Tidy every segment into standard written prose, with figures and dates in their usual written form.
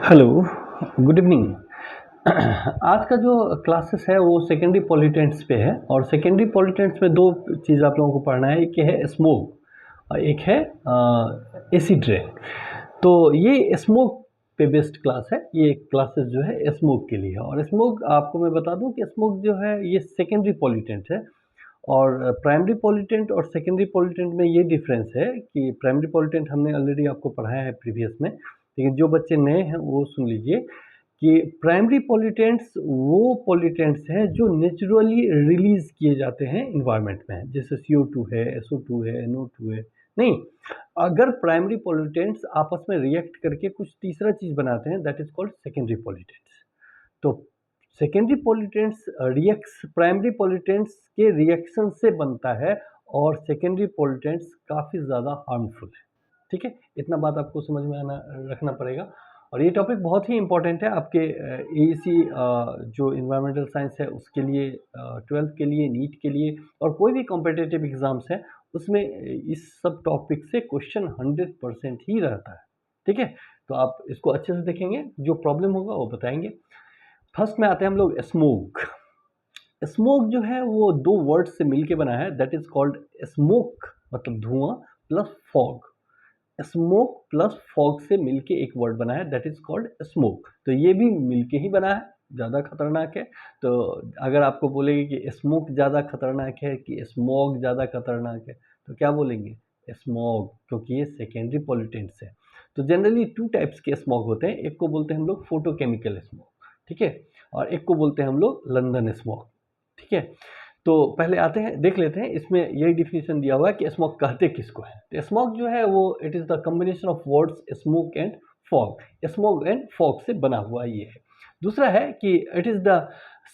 Hello, good evening. आज का जो क्लासेस है वो सेकेंडरी पॉलिटेंट्स पे है और सेकेंडरी पॉलिटेंट्स में दो चीज़ आप लोगों को पढ़ना है। एक है स्मोक और एक है एसिड रेन। तो ये स्मोक पे बेस्ड क्लास है। ये क्लासेस जो है स्मोक के लिए है और स्मोक आपको मैं बता दूं कि स्मोक जो है ये सेकेंडरी पॉलिटेंट है और प्राइमरी पॉलिटेंट और सेकेंडरी पॉलिटेंट में ये डिफरेंस है कि प्राइमरी पॉलिटेंट हमने ऑलरेडी आपको पढ़ाया है प्रीवियस में, लेकिन जो बच्चे नए हैं वो सुन लीजिए कि प्राइमरी पॉलिटेंट्स वो पॉलिटेंट्स हैं जो नेचुरली रिलीज किए जाते हैं इन्वायरमेंट में, जैसे CO2 है, SO2 है, NO2 है। नहीं, अगर प्राइमरी पॉलिटेंट्स आपस में रिएक्ट करके कुछ तीसरा चीज बनाते हैं that is called secondary pollutants. तो सेकेंडरी पॉलिटेंट्स रिएक्स प्राइमरी पॉलिटेंट्स के रिएक्शन से बनता है और सेकेंडरी पॉलिटेंट्स काफ़ी ज़्यादा हार्मफुल है। ठीक है, इतना बात आपको समझ में आना रखना पड़ेगा। और ये टॉपिक बहुत ही इंपॉर्टेंट है आपके AEC जो इन्वायरमेंटल साइंस है उसके लिए, 12th के लिए, नीट के लिए और कोई भी कॉम्पिटिटिव एग्जाम्स है उसमें इस सब टॉपिक से क्वेश्चन 100% ही रहता है। ठीक है, तो आप इसको अच्छे से देखेंगे, जो प्रॉब्लम होगा वो बताएंगे। फर्स्ट में आते हैं हम लोग स्मोक। स्मोक जो है वो दो वर्ड से मिलके बना है, दैट इज कॉल्ड स्मोक, मतलब धुआं plus fog. Smoke plus fog से मिलके एक वर्ड बना है दैट इज कॉल्ड स्मोक। तो ये भी मिलके ही बना है, ज़्यादा खतरनाक है। तो अगर आपको बोलेंगे कि स्मोक ज़्यादा खतरनाक है कि स्मॉग ज़्यादा खतरनाक है तो क्या बोलेंगे? स्मॉग, क्योंकि ये सेकेंडरी पॉल्यूटेंट्स है। तो जनरली टू टाइप्स के स्मॉग होते हैं, एक को बोलते हैं हम लोग फोटोकेमिकल स्मॉग, ठीक है, और एक को बोलते हैं हम लोग लंदन स्मॉग। ठीक है, तो पहले आते हैं, देख लेते हैं इसमें यही डिफिनेशन दिया हुआ है कि स्मोक कहते किसको है। तो स्मोक जो है वो it is the combination of words smoke and fog. Smoke and fog से बना हुआ ये है। दूसरा है कि it is the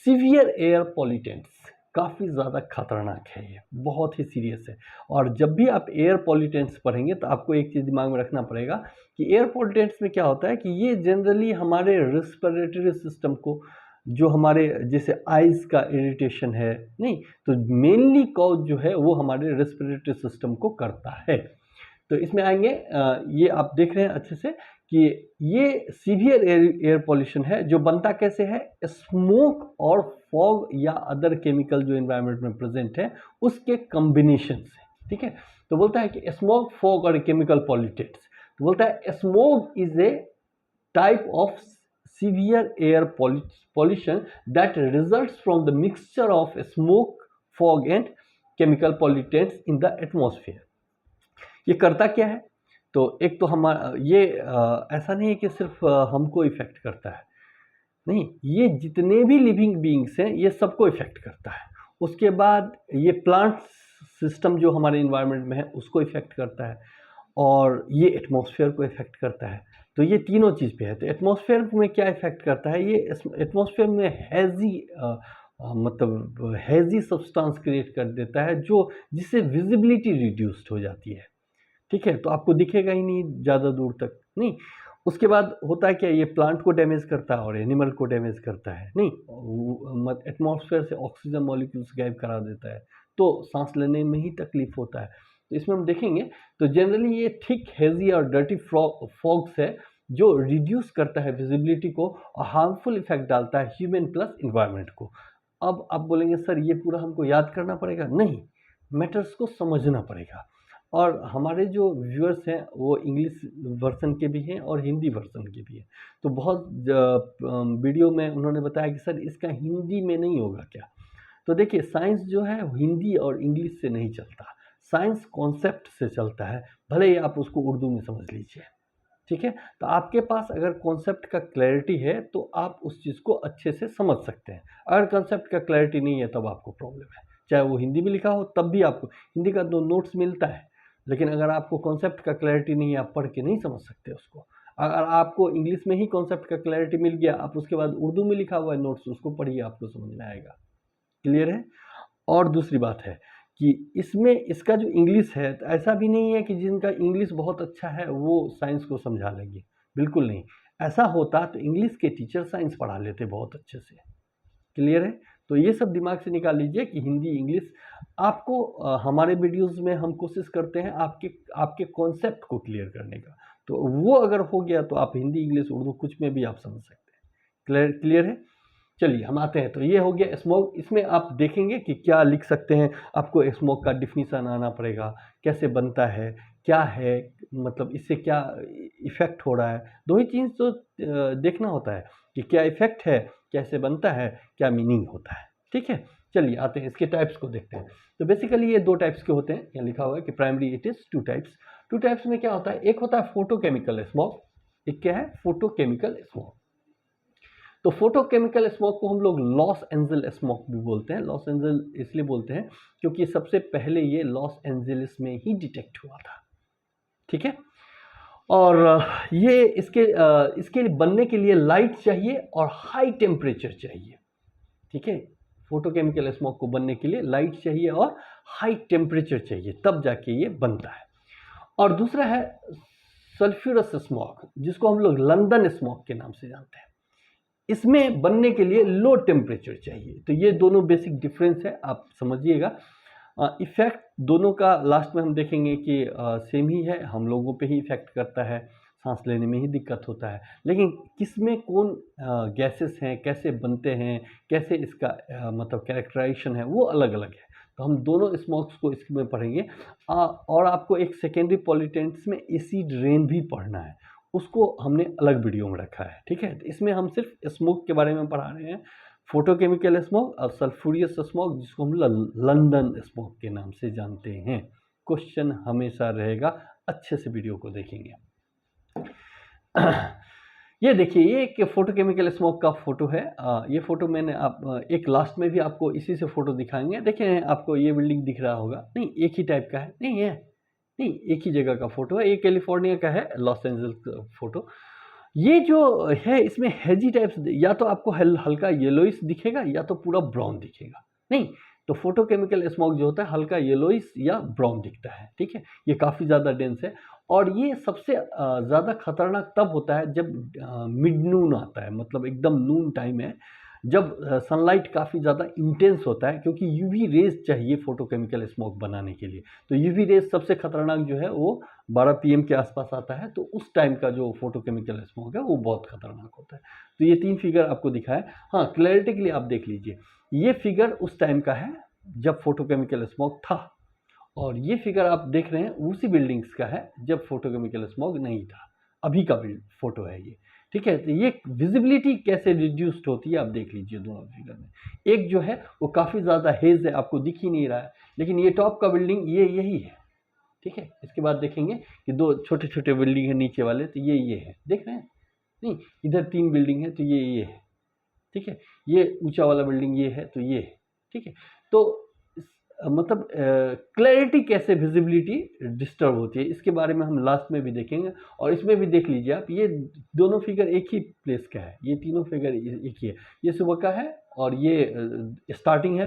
severe air pollutants. काफ़ी ज़्यादा खतरनाक है ये, बहुत ही सीरियस है। और जब भी आप एयर पॉल्यूटेंट्स पढ़ेंगे तो आपको एक चीज़ दिमाग में रखना पड़ेगा कि एयर पॉल्यूटेंट्स में क्या होता है कि ये जनरली हमारे रेस्पिरेटरी सिस्टम को, जो हमारे जैसे आइज़ का इरिटेशन है, नहीं तो मेनली कॉज जो है वो हमारे रेस्पिरेटरी सिस्टम को करता है। तो इसमें आएंगे, ये आप देख रहे हैं अच्छे से कि ये सीवियर एयर पॉल्यूशन है जो बनता कैसे है? स्मोक और फॉग या अदर केमिकल जो एनवायरनमेंट में प्रेजेंट है उसके कॉम्बिनेशन से। ठीक है, तो बोलता है कि स्मोक, फॉग और केमिकल पॉल्यूटेंट्स। तो बोलता है smoke is a type of severe air pollution that results from the mixture of smoke, fog and chemical pollutants in the atmosphere। ये करता क्या है? तो एक तो हमारा ये ऐसा नहीं है कि सिर्फ हमको इफेक्ट करता है, नहीं, ये जितने भी लिविंग बींग्स हैं ये सबको इफेक्ट करता है। उसके बाद ये प्लांट सिस्टम जो हमारे इन्वायरमेंट में है उसको इफेक्ट करता है और ये एटमॉस्फेयर को इफेक्ट करता है। तो ये तीनों चीज़ पे है। तो एटमॉस्फेयर में क्या इफेक्ट करता है? ये एटमॉस्फेयर में हैज़ी मतलब हैज़ी सब्सटेंस क्रिएट कर देता है जो जिससे विजिबिलिटी रिड्यूस्ड हो जाती है। ठीक है, तो आपको दिखेगा ही नहीं ज़्यादा दूर तक, नहीं। उसके बाद होता है क्या? ये प्लांट को डैमेज करता है और एनिमल को डैमेज करता है, नहीं, एटमॉस्फेयर से ऑक्सीजन मॉलिक्यूल्स गायब करा देता है, तो सांस लेने में ही तकलीफ होता है। तो इसमें हम देखेंगे तो जनरली ये थिक, हेजी और डर्टी फॉग्स है जो रिड्यूस करता है विजिबिलिटी को और हार्मफुल इफेक्ट डालता है ह्यूमन प्लस इन्वायरमेंट को। अब आप बोलेंगे सर ये पूरा हमको याद करना पड़ेगा? नहीं, मैटर्स को समझना पड़ेगा। और हमारे जो व्यूअर्स हैं वो इंग्लिश वर्जन के भी हैं और हिंदी वर्जन के भी हैं। तो बहुत वीडियो में उन्होंने बताया कि सर इसका हिंदी में नहीं होगा क्या? तो देखिए, साइंस जो है हिंदी और इंग्लिश से नहीं चलता, साइंस कॉन्सेप्ट से चलता है, भले ही आप उसको उर्दू में समझ लीजिए। ठीक है, तो आपके पास अगर कॉन्सेप्ट का क्लैरिटी है तो आप उस चीज़ को अच्छे से समझ सकते हैं। अगर कॉन्सेप्ट का क्लैरिटी नहीं है तब आपको प्रॉब्लम है, चाहे वो हिंदी में लिखा हो तब भी आपको हिंदी का दो नोट्स मिलता है, लेकिन अगर आपको कॉन्सेप्ट का क्लैरिटी नहीं है आप पढ़ के नहीं समझ सकते उसको। अगर आपको इंग्लिश में ही कॉन्सेप्ट का क्लैरिटी मिल गया, आप उसके बाद उर्दू में लिखा हुआ है नोट्स उसको पढ़िए, आपको समझ में आएगा। क्लियर है? और दूसरी बात है कि इसमें इसका जो इंग्लिश है तो ऐसा भी नहीं है कि जिनका इंग्लिश बहुत अच्छा है वो साइंस को समझा लेंगे, बिल्कुल नहीं। ऐसा होता तो इंग्लिश के टीचर साइंस पढ़ा लेते बहुत अच्छे से। क्लियर है? तो ये सब दिमाग से निकाल लीजिए कि हिंदी, इंग्लिश आपको हमारे वीडियोस में हम कोशिश करते हैं आपके आपके कॉन्सेप्ट को क्लियर करने का। तो वो अगर हो गया तो आप हिंदी, इंग्लिश, उर्दू कुछ में भी आप समझ सकते हैं। क्लियर है? चलिए हम आते हैं। तो ये हो गया स्मोक। इसमें आप देखेंगे कि क्या लिख सकते हैं। आपको स्मोक का डिफिनीशन आना पड़ेगा, कैसे बनता है, क्या है, मतलब इससे क्या इफेक्ट हो रहा है। दो ही चीज़ तो देखना होता है कि क्या इफेक्ट है, कैसे बनता है, क्या मीनिंग होता है। ठीक है, चलिए आते हैं इसके टाइप्स को देखते हैं। तो बेसिकली ये दो टाइप्स के होते हैं। यहाँ लिखा हुआ है कि primary it is two types. Two types में क्या होता है, एक होता है फोटोकेमिकल स्मोक, एक क्या है फोटोकेमिकल स्मोक। तो फोटोकेमिकल स्मोक को हम लोग लॉस एंजल स्मोक भी बोलते हैं। लॉस एंजल इसलिए बोलते हैं क्योंकि सबसे पहले ये लॉस एंजलिस में ही डिटेक्ट हुआ था। ठीक है, और ये इसके लिए बनने के लिए लाइट चाहिए और हाई टेम्परेचर चाहिए। ठीक है, फोटोकेमिकल स्मोक को बनने के लिए लाइट चाहिए और हाई टेम्परेचर चाहिए, तब जाके ये बनता है। और दूसरा है सल्फ्यूरस स्मोक, जिसको हम लोग लंदन स्मोक के नाम से जानते हैं। इसमें बनने के लिए लो टेम्परेचर चाहिए। तो ये दोनों बेसिक डिफरेंस है, आप समझिएगा। इफेक्ट दोनों का लास्ट में हम देखेंगे कि सेम ही है, हम लोगों पे ही इफेक्ट करता है, सांस लेने में ही दिक्कत होता है। लेकिन किस में कौन गैसेस हैं, कैसे बनते हैं, कैसे इसका मतलब कैरेक्टराइजेशन है, वो अलग अलग है। तो हम दोनों स्मोक्स को इसमें पढ़ेंगे। और आपको एक सेकेंडरी पॉल्यूटेंट्स में एसिड रेन भी पढ़ना है, उसको हमने अलग वीडियो में रखा है। ठीक है, तो इसमें हम सिर्फ स्मोक के बारे में पढ़ा रहे हैं, फोटोकेमिकल स्मोक और सल्फ्यूरियस स्मोक, जिसको हम लंदन स्मोक के नाम से जानते हैं। क्वेश्चन हमेशा रहेगा, अच्छे से वीडियो को देखेंगे। ये देखिए, ये एक फोटोकेमिकल स्मोक का फोटो है। ये फोटो मैंने एक लास्ट में भी आपको इसी से फोटो दिखाएंगे। देखें, आपको ये बिल्डिंग दिख रहा होगा, नहीं एक ही टाइप का है, नहीं है, नहीं एक ही जगह का फोटो है। ये कैलिफोर्निया का है, लॉस एंजल्स का फोटो। ये जो है इसमें हेजी टाइप्स, या तो आपको हल्का येलोइश दिखेगा या तो पूरा ब्राउन दिखेगा। नहीं तो फोटोकेमिकल स्मोक जो होता है हल्का येलोइश या ब्राउन दिखता है। ठीक है, ये काफ़ी ज़्यादा डेंस है और ये सबसे ज़्यादा खतरनाक तब होता है जब मिड नून आता है, मतलब एकदम नून टाइम है, जब सनलाइट काफ़ी ज़्यादा इंटेंस होता है, क्योंकि यूवी रेज चाहिए फोटोकेमिकल स्मोक बनाने के लिए। तो यूवी रेज सबसे खतरनाक जो है वो 12 PM के आसपास आता है। तो उस टाइम का जो फोटोकेमिकल स्मोक है वो बहुत खतरनाक होता है। तो ये 3 फिगर आपको दिखाया। हाँ, क्लैरिटी के लिए आप देख लीजिए, ये फिगर उस टाइम का है जब फोटोकेमिकल स्मोक था, और ये फिगर आप देख रहे हैं उसी बिल्डिंग्स का है जब फोटोकेमिकल स्मोक नहीं था। अभी का फोटो है ये। ठीक है, तो ये विजिबिलिटी कैसे रिड्यूस्ड होती है आप देख लीजिए दोनों फिगर में। एक जो है वो काफ़ी ज़्यादा हेज है, आपको दिख ही नहीं रहा है, लेकिन ये टॉप का बिल्डिंग ये यही है। ठीक है, इसके बाद देखेंगे कि दो छोटे छोटे बिल्डिंग है नीचे वाले, तो ये है, देख रहे हैं, नहीं इधर 3 बिल्डिंग है तो ये है। ठीक है, ये ऊंचा वाला बिल्डिंग ये है तो ये है। ठीक है, तो मतलब क्लैरिटी कैसे विजिबिलिटी डिस्टर्ब होती है, इसके बारे में हम लास्ट में भी देखेंगे। और इसमें भी देख लीजिए आप, ये दोनों फिगर एक ही प्लेस का है, ये तीनों फिगर एक ही है। ये सुबह का है और ये स्टार्टिंग है,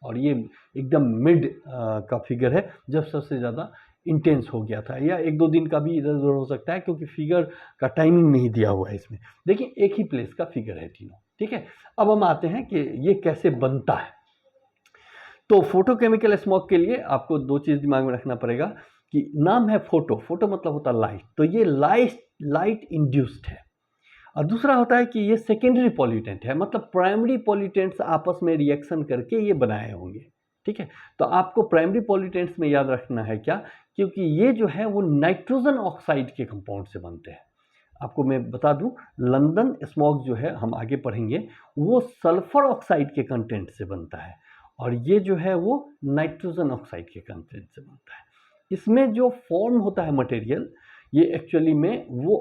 और ये एकदम मिड का फिगर है जब सबसे ज़्यादा इंटेंस हो गया था, या 1-2 दिन का भी इधर उधर हो सकता है क्योंकि फिगर का टाइमिंग नहीं दिया हुआ है इसमें। देखिए एक ही प्लेस का फिगर है तीनों। ठीक है, अब हम आते हैं कि ये कैसे बनता है। तो फोटोकेमिकल स्मोक के लिए आपको 2 चीज़ दिमाग में रखना पड़ेगा कि नाम है फोटो मतलब होता है लाइट, तो ये लाइट इंड्यूस्ड है। और दूसरा होता है कि ये सेकेंडरी पॉल्यूटेंट है, मतलब प्राइमरी पॉल्यूटेंट्स आपस में रिएक्शन करके ये बनाए होंगे। ठीक है, तो आपको प्राइमरी पॉल्यूटेंट्स में याद रखना है क्या, क्योंकि ये जो है वो नाइट्रोजन ऑक्साइड के कंपाउंड से बनते हैं। आपको मैं बता दूं, लंदन स्मोक जो है हम आगे पढ़ेंगे वो सल्फर ऑक्साइड के कंटेंट से बनता है, और ये जो है वो नाइट्रोजन ऑक्साइड के कंटेंट से बनता है। इसमें जो फॉर्म होता है मटेरियल, ये एक्चुअली में वो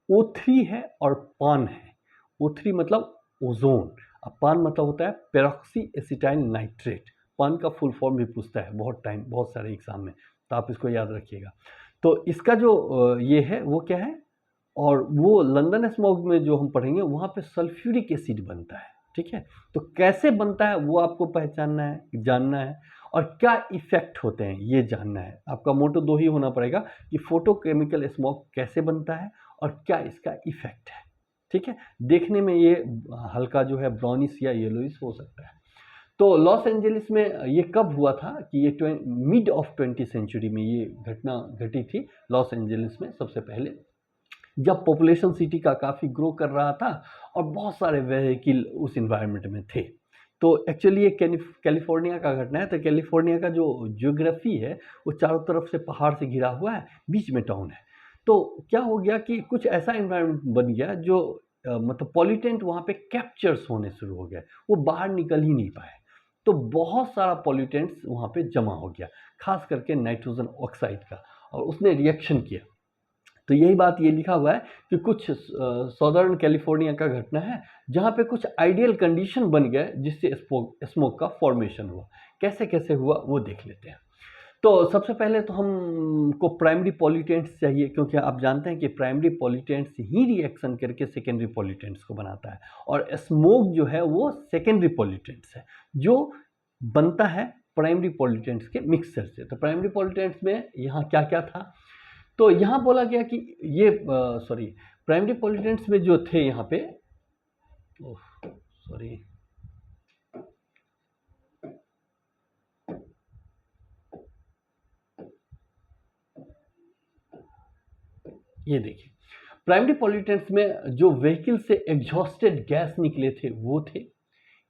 O3 है और पान है। O3 मतलब ओजोन, अब पान मतलब होता है पेरोक्सी एसिटाइल नाइट्रेट। पान का फुल फॉर्म भी पूछता है बहुत सारे एग्जाम में, तो आप इसको याद रखिएगा। तो इसका जो ये है वो क्या है, और वो लंदन स्मोक में जो हम पढ़ेंगे वहाँ पे सल्फ्यूरिक एसिड बनता है। ठीक है, तो कैसे बनता है वो आपको पहचानना है, जानना है, और क्या इफेक्ट होते हैं ये जानना है। आपका मोटो 2 ही होना पड़ेगा कि फोटोकेमिकल स्मोक कैसे बनता है और क्या इसका इफेक्ट है। ठीक है, देखने में ये हल्का जो है ब्राउनिश या येलोइश हो सकता है। तो लॉस एंजलिस में ये कब हुआ था कि ये मिड ऑफ 20th सेंचुरी में ये घटना घटी थी लॉस एंजलिस में सबसे पहले, जब पॉपुलेशन सिटी का काफ़ी ग्रो कर रहा था और बहुत सारे व्हीकल उस इन्वायरमेंट में थे। तो एक्चुअली ये कैलिफोर्निया का घटना है। तो कैलिफोर्निया का जो ज्योग्राफी है वो चारों तरफ से पहाड़ से घिरा हुआ है, बीच में टाउन है। तो क्या हो गया कि कुछ ऐसा इन्वायरमेंट बन गया जो मतलब पॉल्यूटेंट वहाँ पे कैप्चर्स होने शुरू हो गए, वो बाहर निकल ही नहीं पाए। तो बहुत सारा पॉल्यूटेंट्स वहाँ पे जमा हो गया, खास करके नाइट्रोजन ऑक्साइड का, और उसने रिएक्शन किया। तो यही बात ये लिखा हुआ है कि कुछ सदर्न कैलिफोर्निया का घटना है जहाँ पे कुछ आइडियल कंडीशन बन गए जिससे स्मोक का फॉर्मेशन हुआ। कैसे कैसे हुआ वो देख लेते हैं। तो सबसे पहले तो हमको प्राइमरी पॉल्यूटेंट्स चाहिए, क्योंकि आप जानते हैं कि प्राइमरी पॉल्यूटेंट्स ही रिएक्शन करके सेकेंडरी पॉल्यूटेंट्स को बनाता है, और स्मोक जो है वो सेकेंडरी पॉल्यूटेंट्स है जो बनता है प्राइमरी पॉल्यूटेंट्स के मिक्सचर से। तो प्राइमरी पॉल्यूटेंट्स में यहाँ क्या क्या था, तो यहाँ बोला गया कि ये प्राइमरी पॉल्यूटेंट्स में जो थे यहाँ पे, ये देखिए प्राइमरी पॉल्यूटेंट्स में जो व्हीकल से एग्जॉस्टेड गैस निकले थे वो थे,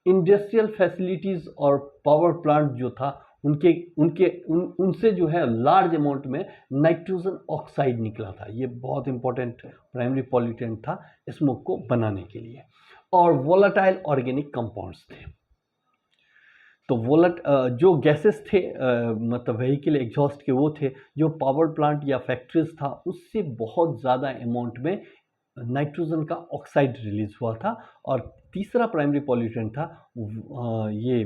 इंडस्ट्रियल फैसिलिटीज़ और पावर प्लांट जो था उनसे जो है लार्ज अमाउंट में नाइट्रोजन ऑक्साइड निकला था। ये बहुत इंपॉर्टेंट प्राइमरी पॉल्यूटेंट था स्मोक को बनाने के लिए। और वोलाटाइल ऑर्गेनिक कंपाउंड्स थे। तो जो गैसेस थे मतलब व्हीकल एग्जॉस्ट के वो थे जो पावर प्लांट या फैक्ट्रीज था उससे बहुत ज़्यादा अमाउंट में नाइट्रोजन का ऑक्साइड रिलीज हुआ था। और तीसरा प्राइमरी पॉल्यूटेंट था ये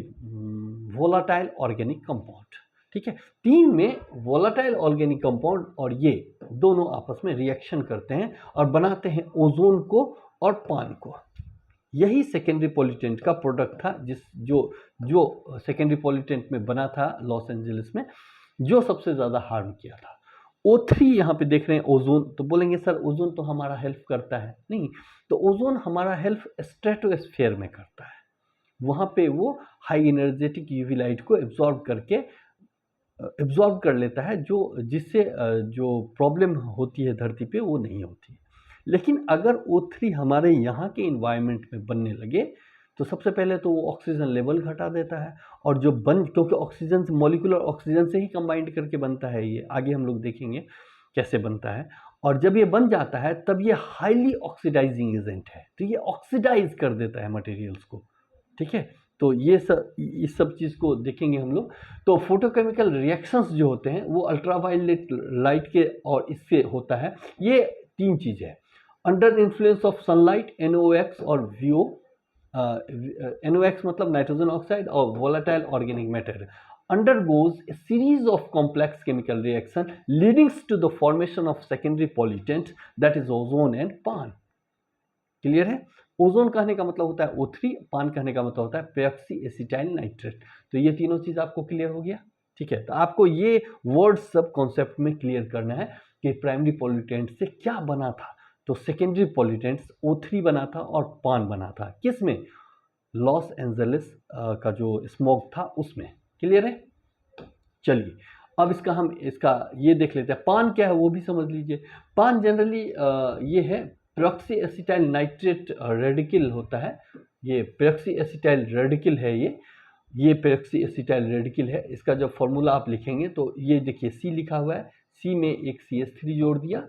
वोलाटाइल ऑर्गेनिक कंपाउंड। ठीक है, तीन में वोलाटाइल ऑर्गेनिक कंपाउंड और ये दोनों आपस में रिएक्शन करते हैं और बनाते हैं ओजोन को और पान को। यही सेकेंडरी पॉल्यूटेंट का प्रोडक्ट था जो सेकेंडरी पॉल्यूटेंट में बना था लॉस एंजलिस में, जो सबसे ज़्यादा हार्म किया था। O3 यहाँ पे देख रहे हैं ओजोन। तो बोलेंगे सर ओजोन तो हमारा हेल्प करता है, नहीं, तो ओजोन हमारा हेल्प स्ट्रेटोस्फीयर में करता है। वहाँ पे वो हाई एनर्जेटिक यूवी लाइट को एब्जॉर्ब कर लेता है, जिससे जो प्रॉब्लम होती है धरती पे वो नहीं होती। लेकिन अगर O3 हमारे यहाँ के इन्वायरमेंट में बनने लगे तो सबसे पहले तो वो ऑक्सीजन लेवल घटा देता है, और जो क्योंकि ऑक्सीजन से मॉलिक्यूलर ऑक्सीजन से ही कंबाइंड करके बनता है, ये आगे हम लोग देखेंगे कैसे बनता है। और जब ये बन जाता है तब ये हाईली ऑक्सीडाइजिंग एजेंट है, तो ये ऑक्सीडाइज कर देता है मटेरियल्स को। ठीक है, तो इस सब चीज़ को देखेंगे हम लोग। तो फोटोकेमिकल रिएक्शंस जो होते हैं वो अल्ट्रावायलेट लाइट के और इससे होता है। ये तीन चीज़ है, under influence of sunlight NOx और VO। NOx मतलब नाइट्रोजन ऑक्साइड, और volatile organic matter undergoes a series of complex chemical reaction leading to the formation of secondary pollutants, that is ozone and pan। Clear है? Ozone कहने का मतलब होता है O3, पान कहने का मतलब होता है पेरोक्सी एसिटाइल नाइट्रेट। तो ये तीनों चीज़ आपको क्लियर हो गया। ठीक है, तो आपको ये वर्ड सब कॉन्सेप्ट में क्लियर करना है कि प्राइमरी पॉल्यूटेंट से क्या बना था। तो सेकेंडरी पॉल्यूटेंट्स O3 बना था और पान बना था, किस में? लॉस एंजलिस का जो स्मोक था उसमें। क्लियर है? चलिए अब इसका ये देख लेते हैं, पान क्या है वो भी समझ लीजिए। पान जनरली ये है पेरोक्सी एसिटाइल नाइट्रेट रेडिकल होता है। ये पेरोक्सी एसिटाइल रेडिकल है, ये पेरोक्सी एसिटाइल रेडिकल है। इसका जब फॉर्मूला आप लिखेंगे तो ये देखिए C लिखा हुआ है, C में एक CH3 जोड़ दिया,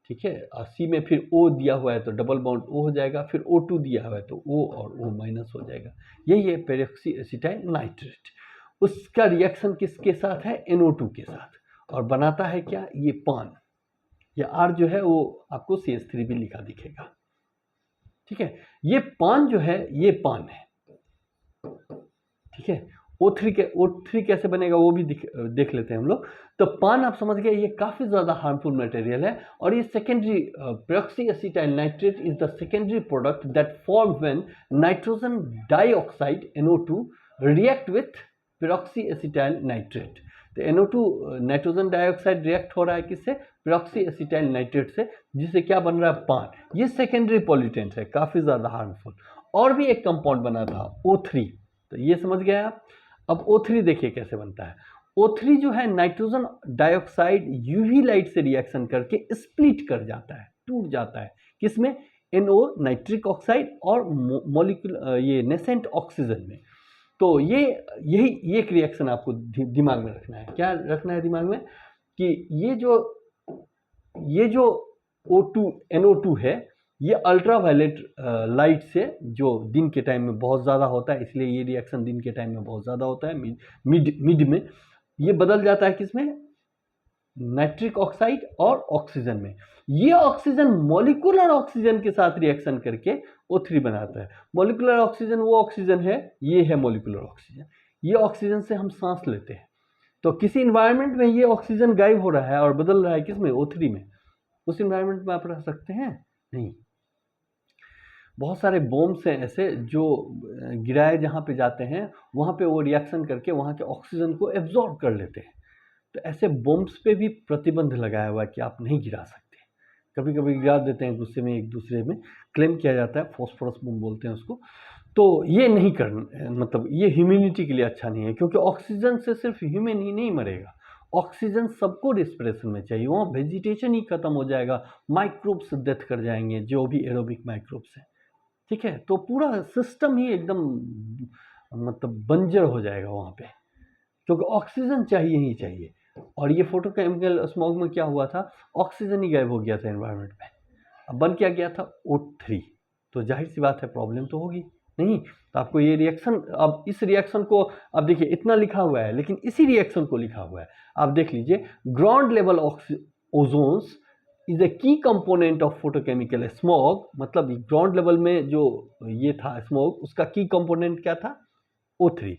ठीक है, और C में फिर O दिया हुआ है तो डबल बॉन्ड O हो जाएगा, फिर O2 दिया हुआ है तो O और O माइनस हो जाएगा। यही है पेरोक्सी एसिटाइल नाइट्रेट। उसका रिएक्शन किसके साथ है? NO2 के साथ, और बनाता है क्या? ये पान। या R जो है वो आपको CH3 भी लिखा दिखेगा। ठीक है, ये पान जो है ये पान है। ठीक है, O3 कैसे बनेगा वो भी देख लेते हैं हम लोग। तो पान आप समझ गए, ये काफ़ी ज़्यादा हार्मफुल मटेरियल है, और ये secondary peroxy acetyl nitrate is the secondary product that form when nitrogen dioxide NO2 react with peroxy acetyl nitrate. तो NO2 नाइट्रोजन डाइऑक्साइड रिएक्ट हो रहा है किससे? पेरोक्सी एसिटाइल नाइट्रेट से, जिससे क्या बन रहा है? पान। ये सेकेंडरी पॉल्यूटेंट है, काफ़ी ज़्यादा हार्मफुल। और भी एक कंपाउंड बना था O3, तो ये समझ गए आप। अब O3 देखिए कैसे बनता है। O3 जो है नाइट्रोजन डाइऑक्साइड यूवी लाइट से रिएक्शन करके स्प्लिट कर जाता है, टूट जाता है, किसमें? NO नाइट्रिक ऑक्साइड और मॉलिक्यूल ये नेसेंट ऑक्सीजन में। तो यही एक रिएक्शन आपको दिमाग में रखना है। क्या रखना है दिमाग में? कि ये जो O2 NO2 है, ये अल्ट्रावायलेट लाइट से, जो दिन के टाइम में बहुत ज़्यादा होता है, इसलिए ये रिएक्शन दिन के टाइम में बहुत ज़्यादा होता है, मिड में ये बदल जाता है किसमें? नाइट्रिक ऑक्साइड और ऑक्सीजन में। ये ऑक्सीजन मॉलिक्यूलर ऑक्सीजन के साथ रिएक्शन करके O3 बनाता है। मॉलिक्यूलर ऑक्सीजन वो ऑक्सीजन है, ये है मॉलिक्यूलर ऑक्सीजन। ये ऑक्सीजन से हम सांस लेते हैं। तो किसी इन्वायरमेंट में ये ऑक्सीजन गायब हो रहा है और बदल रहा है किसमें? O3 में। उस इन्वायरमेंट में आप रह सकते हैं? नहीं। बहुत सारे बॉम्ब्स हैं ऐसे जो गिराए जहाँ पे जाते हैं, वहाँ पे वो रिएक्शन करके वहाँ के ऑक्सीजन को एब्जॉर्ब कर लेते हैं। तो ऐसे बॉम्ब्स पे भी प्रतिबंध लगाया हुआ है कि आप नहीं गिरा सकते। कभी कभी गिरा देते हैं गुस्से में, एक दूसरे में क्लेम किया जाता है, फॉस्फोरस बम बोलते हैं उसको। तो ये नहीं करना, मतलब ये ह्यूमैनिटी के लिए अच्छा नहीं है, क्योंकि ऑक्सीजन से सिर्फ ह्यूमन ही नहीं मरेगा, ऑक्सीजन सबको रिस्पिरेशन में चाहिए। वहाँ वेजिटेशन ही खत्म हो जाएगा, माइक्रोब्स डेथ कर जाएंगे, जो भी एरोबिक माइक्रोब्स हैं, ठीक है। तो पूरा सिस्टम ही एकदम मतलब बंजर हो जाएगा वहाँ पे, क्योंकि ऑक्सीजन चाहिए ही चाहिए। और ये फोटोकेमिकल स्मॉग में क्या हुआ था? ऑक्सीजन ही गायब हो गया था एनवायरनमेंट में। अब बन क्या गया था? O3। तो जाहिर सी बात है प्रॉब्लम तो होगी नहीं। तो आपको ये रिएक्शन, अब इस रिएक्शन को, अब देखिए इतना लिखा हुआ है, लेकिन इसी रिएक्शन को लिखा हुआ है, आप देख लीजिए। ग्राउंड लेवल ओजोन्स इज ए की कंपोनेंट ऑफ फोटोकेमिकल स्मॉग। मतलब ग्राउंड लेवल में जो ये था स्मॉग, उसका की कंपोनेंट क्या था? O3,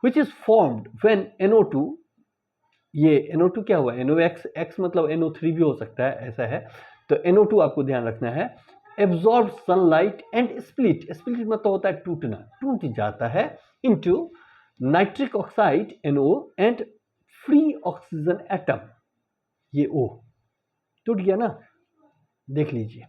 which is formed when NO2, ये NO2 क्या हुआ? NOx, x मतलब NO3 भी हो सकता है, ऐसा है। तो NO2 आपको ध्यान रखना है, absorb sunlight and split. Split मतलब होता है टूटना, टूट जाता है into nitric oxide NO and free oxygen atom, ये O टूट गया ना, देख लीजिए।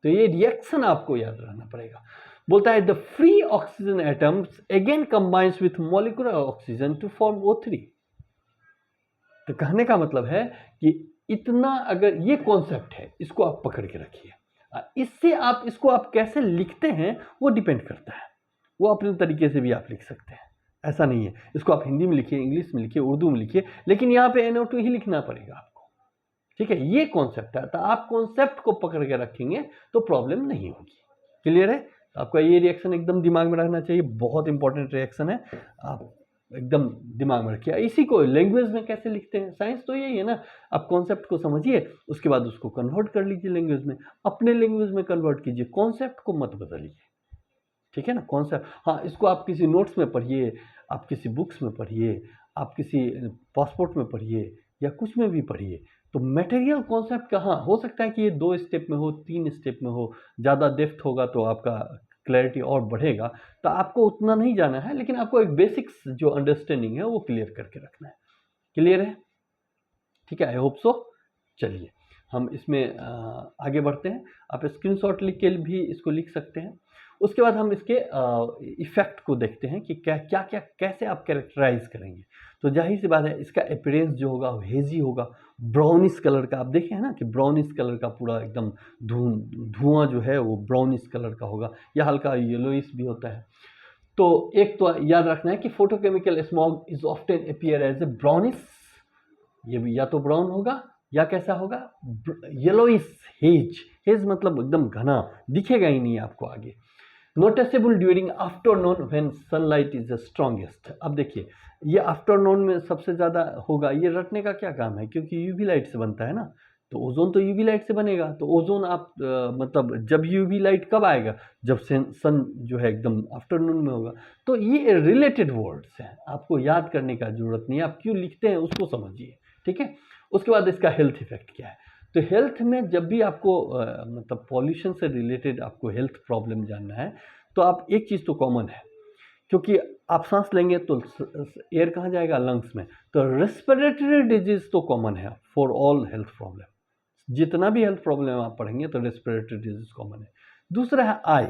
तो ये रिएक्शन आपको याद रखना पड़ेगा। बोलता है the free oxygen atoms again combines with molecular oxygen to form O3। तो कहने का मतलब है कि इतना, अगर ये कॉन्सेप्ट है, इसको आप पकड़ के रखिए। इससे आप इसको आप कैसे लिखते हैं वो डिपेंड करता है। वो अपने तरीके से भी आप लिख सकते हैं, ऐसा नहीं है। इसको आप हिंदी में लिखिए, इंग्लिश में लिखिए, उर्दू में लिखिए, लेकिन यहाँ पे NO2 ही लिखना पड़ेगा आपको, ठीक है। ये कॉन्सेप्ट है, तो आप कॉन्सेप्ट को पकड़ के रखेंगे तो प्रॉब्लम नहीं होगी। क्लियर है? तो आपका ये रिएक्शन एकदम दिमाग में रखना चाहिए, बहुत इंपॉर्टेंट रिएक्शन है, आप एकदम दिमाग में रखिए। इसी को लैंग्वेज में कैसे लिखते हैं? साइंस तो यही है ना, आप कॉन्सेप्ट को समझिए, उसके बाद उसको कन्वर्ट कर लीजिए लैंग्वेज में, अपने लैंग्वेज में कन्वर्ट कीजिए, कॉन्सेप्ट को मत बदलिए, ठीक है ना। कॉन्सेप्ट, हाँ, इसको आप किसी नोट्स में पढ़िए, आप किसी बुक्स में पढ़िए, आप किसी पासपोर्ट में पढ़िए, या कुछ में भी पढ़िए। तो मटेरियल कॉन्सेप्ट कहाँ हो सकता है कि ये 2 स्टेप में हो, 3 स्टेप में हो, ज़्यादा डेप्थ होगा तो आपका क्लैरिटी और बढ़ेगा। तो आपको उतना नहीं जाना है, लेकिन आपको एक बेसिक्स जो अंडरस्टैंडिंग है वो क्लियर करके रखना है। क्लियर है? ठीक है, आई होप सो। चलिए हम इसमें आगे बढ़ते हैं। आप स्क्रीनशॉट लिख के भी इसको लिख सकते हैं। उसके बाद हम इसके इफ़ेक्ट को देखते हैं कि क्या क्या क्या कैसे आप कैरेक्टराइज करेंगे। तो जाहिर सी बात है, इसका अपीयरेंस जो होगा वो हेजी होगा, ब्राउनिश कलर का। आप देखें है ना कि ब्राउनिश कलर का पूरा एकदम धुआं जो है वो ब्राउनिश कलर का होगा, या हल्का येलोइश भी होता है। तो एक तो याद रखना है कि photochemical smog is often appear as a brownish, ये भी या तो ब्राउन होगा या कैसा होगा? Yellowish hedge. हेज मतलब एकदम घना, दिखेगा ही नहीं आपको आगे। Noticeable during afternoon when sunlight is the strongest. अब देखिए, ये आफ्टरनून में सबसे ज़्यादा होगा। ये रटने का क्या काम है, क्योंकि यूवी लाइट से बनता है ना, तो ओजोन तो यूवी लाइट से बनेगा। तो ओजोन आप मतलब जब यूवी लाइट कब आएगा? जब सन जो है एकदम आफ्टरनून में होगा। तो ये रिलेटेड वर्ड्स हैं, आपको याद करने का जरूरत नहीं है, आप क्यों लिखते हैं उसको समझिए, ठीक है। उसके बाद इसका हेल्थ इफेक्ट क्या है। तो हेल्थ में जब भी आपको मतलब पॉल्यूशन से रिलेटेड आपको हेल्थ प्रॉब्लम जानना है, तो आप एक चीज़ तो कॉमन है, क्योंकि आप सांस लेंगे तो एयर कहाँ जाएगा? लंग्स में। तो रेस्पिरेटरी डिजीज तो कॉमन है फॉर ऑल हेल्थ प्रॉब्लम। जितना भी हेल्थ प्रॉब्लम आप पढ़ेंगे तो रेस्पिरेटरी डिजीज कॉमन है। दूसरा है आई।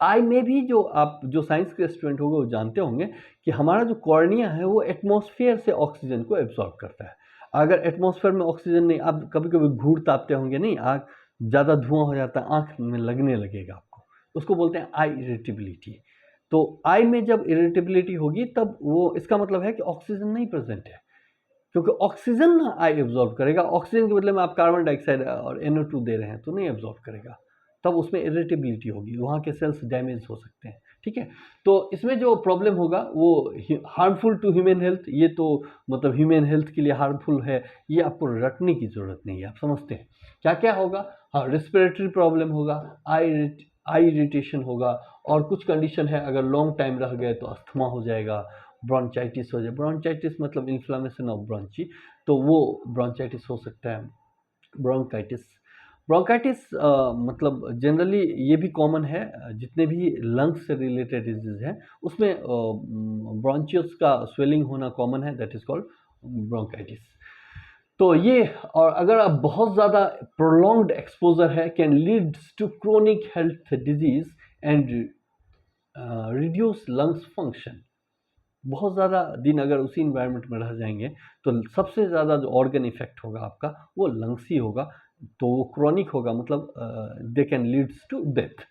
आई में भी जो आप जो साइंस के स्टूडेंट होंगे वो जानते होंगे कि हमारा जो कॉर्निया है वो एटमॉस्फेयर से ऑक्सीजन को एब्जॉर्ब करता है। अगर एटमॉस्फेयर में ऑक्सीजन नहीं, आप कभी कभी घूर तापते होंगे, नहीं आँख ज़्यादा धुआं हो जाता है, आँख में लगने लगेगा आपको, उसको बोलते हैं आई इरिटेबिलिटी। तो आई में जब इरिटेबिलिटी होगी तब वो, इसका मतलब है कि ऑक्सीजन नहीं प्रेजेंट है, क्योंकि ऑक्सीजन ना आई एब्जॉर्ब करेगा, ऑक्सीजन के बदले में आप कार्बन डाइऑक्साइड और NO2 दे रहे हैं तो नहीं एब्जॉर्ब करेगा, तब उसमें इरिटेबिलिटी होगी, वहाँ के सेल्स डैमेज हो सकते हैं। ठीक है, तो इसमें जो प्रॉब्लम होगा वो हार्मफुल टू ह्यूमन हेल्थ, ये तो मतलब ह्यूमन हेल्थ के लिए हार्मफुल है, ये आपको रटने की ज़रूरत नहीं है, आप समझते हैं क्या क्या होगा। हाँ, रिस्पिरेटरी प्रॉब्लम होगा, आई इरिटेशन होगा, और कुछ कंडीशन है अगर लॉन्ग टाइम रह गए तो अस्थमा हो जाएगा, ब्रोंचाइटिस हो जाए, ब्रोंचाइटिस मतलब इन्फ्लामेशन ऑफ ब्रोंची, तो वो ब्रोंचाइटिस हो सकता है। ब्रोंकाइटिस, ब्रोंकाइटिस मतलब जनरली ये भी कॉमन है, जितने भी लंग्स से रिलेटेड डिजीज हैं उसमें ब्रोंचियस का स्वेलिंग होना कॉमन है, दैट इज कॉल्ड ब्रोंकाइटिस। तो ये, और अगर आप बहुत ज़्यादा प्रोलॉन्ग्ड एक्सपोजर है can leads to chronic health disease and reduce lungs function. बहुत ज़्यादा दिन अगर उसी इन्वायरमेंट में रह जाएंगे तो सबसे ज़्यादा जो ऑर्गन इफेक्ट होगा आपका वो लंग्स ही होगा, तो वो क्रॉनिक होगा, मतलब they can leads to death.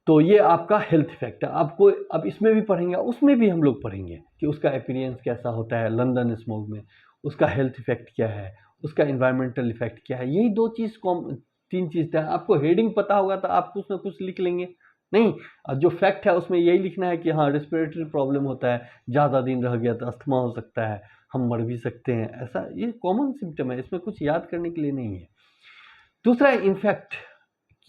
तो ये आपका हेल्थ इफेक्ट है। आपको अब इसमें भी पढ़ेंगे, उसमें भी हम लोग पढ़ेंगे कि उसका अपीयरेंस कैसा होता है लंदन स्मोक में, उसका हेल्थ इफेक्ट क्या है, उसका इन्वायरमेंटल इफेक्ट क्या है। यही दो चीज़ तीन चीज़ है। आपको हेडिंग पता होगा तो आप कुछ ना कुछ लिख लेंगे, नहीं जो फैक्ट है उसमें यही लिखना है कि हाँ रेस्पिरेटरी प्रॉब्लम होता है, ज़्यादा दिन रह गया तो अस्थमा हो सकता है, हम मर भी सकते हैं, ऐसा ये कॉमन सिम्टम है, इसमें कुछ याद करने के लिए नहीं है। दूसरा इन्फेक्ट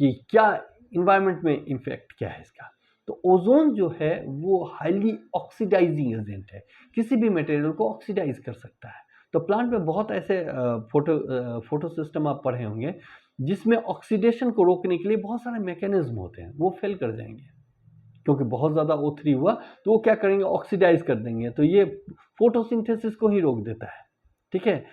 कि क्या इन्वायरमेंट में इम्पैक्ट क्या है इसका। तो ओजोन जो है वो हाईली ऑक्सीडाइजिंग एजेंट है, किसी भी मटेरियल को ऑक्सीडाइज कर सकता है। तो प्लांट में बहुत ऐसे फोटो सिस्टम आप पढ़े होंगे जिसमें ऑक्सीडेशन को रोकने के लिए बहुत सारे मैकेनिज्म होते हैं, वो फेल कर जाएंगे क्योंकि बहुत ज़्यादा O3 हुआ तो वो क्या करेंगे, ऑक्सीडाइज कर देंगे, तो ये फोटोसिंथेसिस को ही रोक देता है। ठीक है,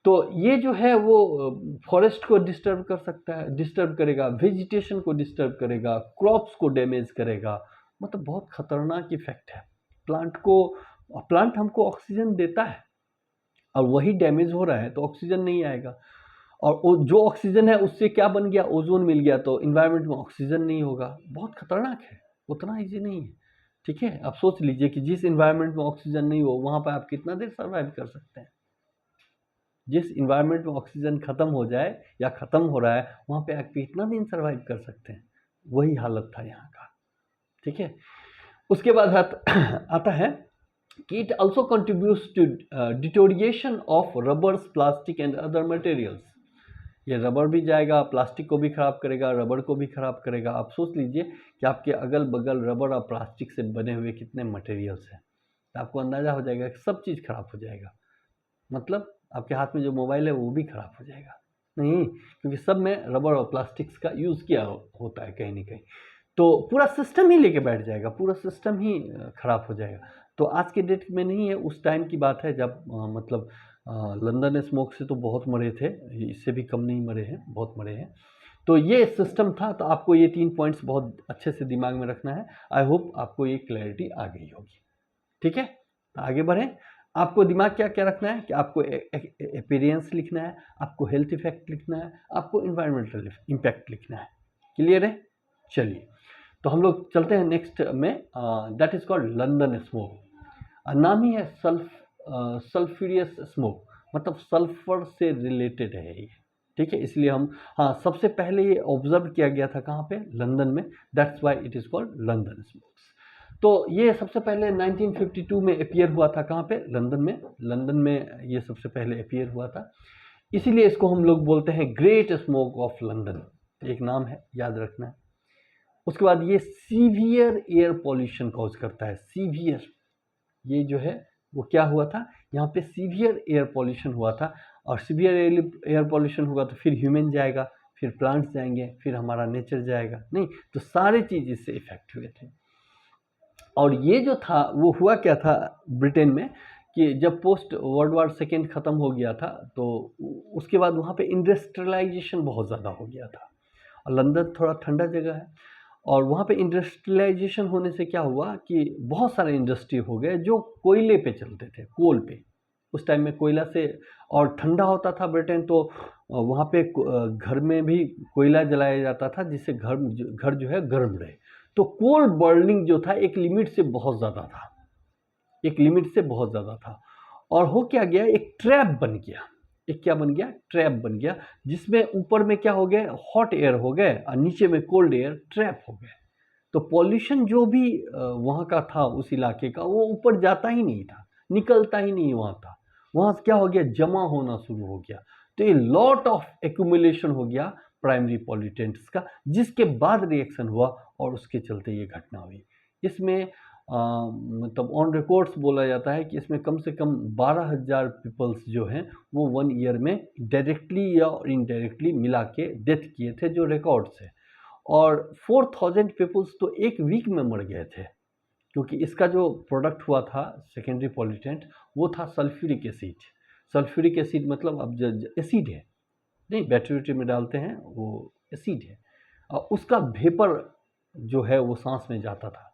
तो ये जो है वो फॉरेस्ट को डिस्टर्ब कर सकता है, डिस्टर्ब करेगा, वेजिटेशन को डिस्टर्ब करेगा, क्रॉप्स को डैमेज करेगा, मतलब बहुत खतरनाक इफेक्ट है प्लांट को। प्लांट हमको ऑक्सीजन देता है और वही डैमेज हो रहा है तो ऑक्सीजन नहीं आएगा, और जो ऑक्सीजन है उससे क्या बन गया, ओजोन मिल गया, तो इन्वायरमेंट में ऑक्सीजन नहीं होगा, बहुत खतरनाक है, उतना ईजी नहीं है। ठीक है, आप सोच लीजिए कि जिस इन्वायरमेंट में ऑक्सीजन नहीं हो वहाँ पर आप कितना देर सर्वाइव कर सकते हैं। जिस इन्वायरमेंट में ऑक्सीजन खत्म हो जाए या खत्म हो रहा है वहाँ पे आप कितना दिन सर्वाइव कर सकते हैं, वही हालत था यहाँ का। ठीक है, उसके बाद आता है कि it also contributes to deterioration of rubbers, plastic and other materials. ये रबर भी जाएगा, प्लास्टिक को भी खराब करेगा, रबर को भी खराब करेगा। आप सोच लीजिए कि आपके अगल बगल रबर और प्लास्टिक से बने हुए कितने मटेरियल्स हैं, तो आपको अंदाज़ा हो जाएगा कि सब चीज़ खराब हो जाएगा, मतलब आपके हाथ में जो मोबाइल है वो भी खराब हो जाएगा, नहीं, क्योंकि सब में रबर और प्लास्टिक्स का यूज़ किया होता है कहीं ना कहीं, तो पूरा सिस्टम ही लेके बैठ जाएगा, पूरा सिस्टम ही खराब हो जाएगा। तो आज के डेट में नहीं है, उस टाइम की बात है जब मतलब लंदन स्मोक से तो बहुत मरे थे, इससे भी कम नहीं मरे हैं, बहुत मरे हैं। तो ये सिस्टम था, तो आपको ये 3 पॉइंट्स बहुत अच्छे से दिमाग में रखना है। आई होप आपको ये क्लैरिटी आ गई होगी। ठीक है, आगे बढ़ें। आपको दिमाग क्या क्या रखना है कि आपको अपीयरेंस लिखना है, आपको हेल्थ इफेक्ट लिखना है, आपको इन्वायरमेंटल इम्पैक्ट लिखना है। क्लियर है, चलिए तो हम लोग चलते हैं नेक्स्ट में, that is called London smoke. नाम ही है सल्फ्यूरियस स्मोक, मतलब सल्फर से रिलेटेड है ये। ठीक है, इसलिए हम, हाँ सबसे पहले ये ऑब्जर्व किया गया था कहाँ पे, लंदन में, that's why it is called London smokes. तो ये सबसे पहले 1952 में अपीयर हुआ था, कहाँ पे, लंदन में। लंदन में ये सबसे पहले अपीयर हुआ था, इसीलिए इसको हम लोग बोलते हैं ग्रेट स्मोक ऑफ लंदन, एक नाम है, याद रखना है। उसके बाद ये सीवियर एयर पॉल्यूशन कॉज करता है, सीवियर, ये जो है वो क्या हुआ था, यहाँ पे सीवियर एयर पॉल्यूशन हुआ था, और सीवियर एयर पॉल्यूशन हुआ तो फिर ह्यूमन जाएगा, फिर प्लांट्स जाएंगे, फिर हमारा नेचर जाएगा, नहीं तो सारे चीज़ इससे इफेक्ट हुए थे। और ये जो था वो हुआ क्या था ब्रिटेन में कि जब पोस्ट वर्ल्ड वार सेकेंड ख़त्म हो गया था तो उसके बाद वहाँ पे इंडस्ट्रियलाइजेशन बहुत ज़्यादा हो गया था, और लंदन थोड़ा ठंडा जगह है, और वहाँ पे इंडस्ट्रियलाइजेशन होने से क्या हुआ कि बहुत सारे इंडस्ट्री हो गए जो कोयले पे चलते थे, कोल पे। उस टाइम में कोयला से, और ठंडा होता था ब्रिटेन, तो वहाँ पे घर में भी कोयला जलाया जाता था जिससे घर जो है गर्म रहे। तो कोल बर्निंग जो था एक लिमिट से बहुत ज़्यादा था, एक लिमिट से बहुत ज़्यादा था। और हो क्या गया, एक ट्रैप बन गया, एक क्या बन गया, ट्रैप बन गया, जिसमें ऊपर में क्या हो गया, हॉट एयर हो गए और नीचे में कोल्ड एयर ट्रैप हो गए। तो पॉल्यूशन जो भी वहाँ का था उस इलाके का, वो ऊपर जाता ही नहीं था, निकलता ही नहीं वहाँ था, वहाँ से क्या हो गया, जमा होना शुरू हो गया। तो ये लॉट ऑफ एक्यूमुलेशन हो गया प्राइमरी पॉल्यूटेंट्स का, जिसके बाद रिएक्शन हुआ और उसके चलते ये घटना हुई। इसमें मतलब ऑन रिकॉर्ड्स बोला जाता है कि इसमें कम से कम 12,000 पीपल्स जो हैं वो 1 ईयर में डायरेक्टली या इनडायरेक्टली मिला के डेथ किए थे, जो रिकॉर्ड्स है। और 4,000 पीपल्स तो एक वीक में मर गए थे, क्योंकि इसका जो प्रोडक्ट हुआ था सेकेंडरी पॉल्यूटेंट वो था सल्फ्यूरिक एसिड। सल्फ्यूरिक एसिड मतलब अब एसिड है, नहीं बैटरी में डालते हैं, वो एसिड है, और उसका वेपर जो है वो सांस में जाता था।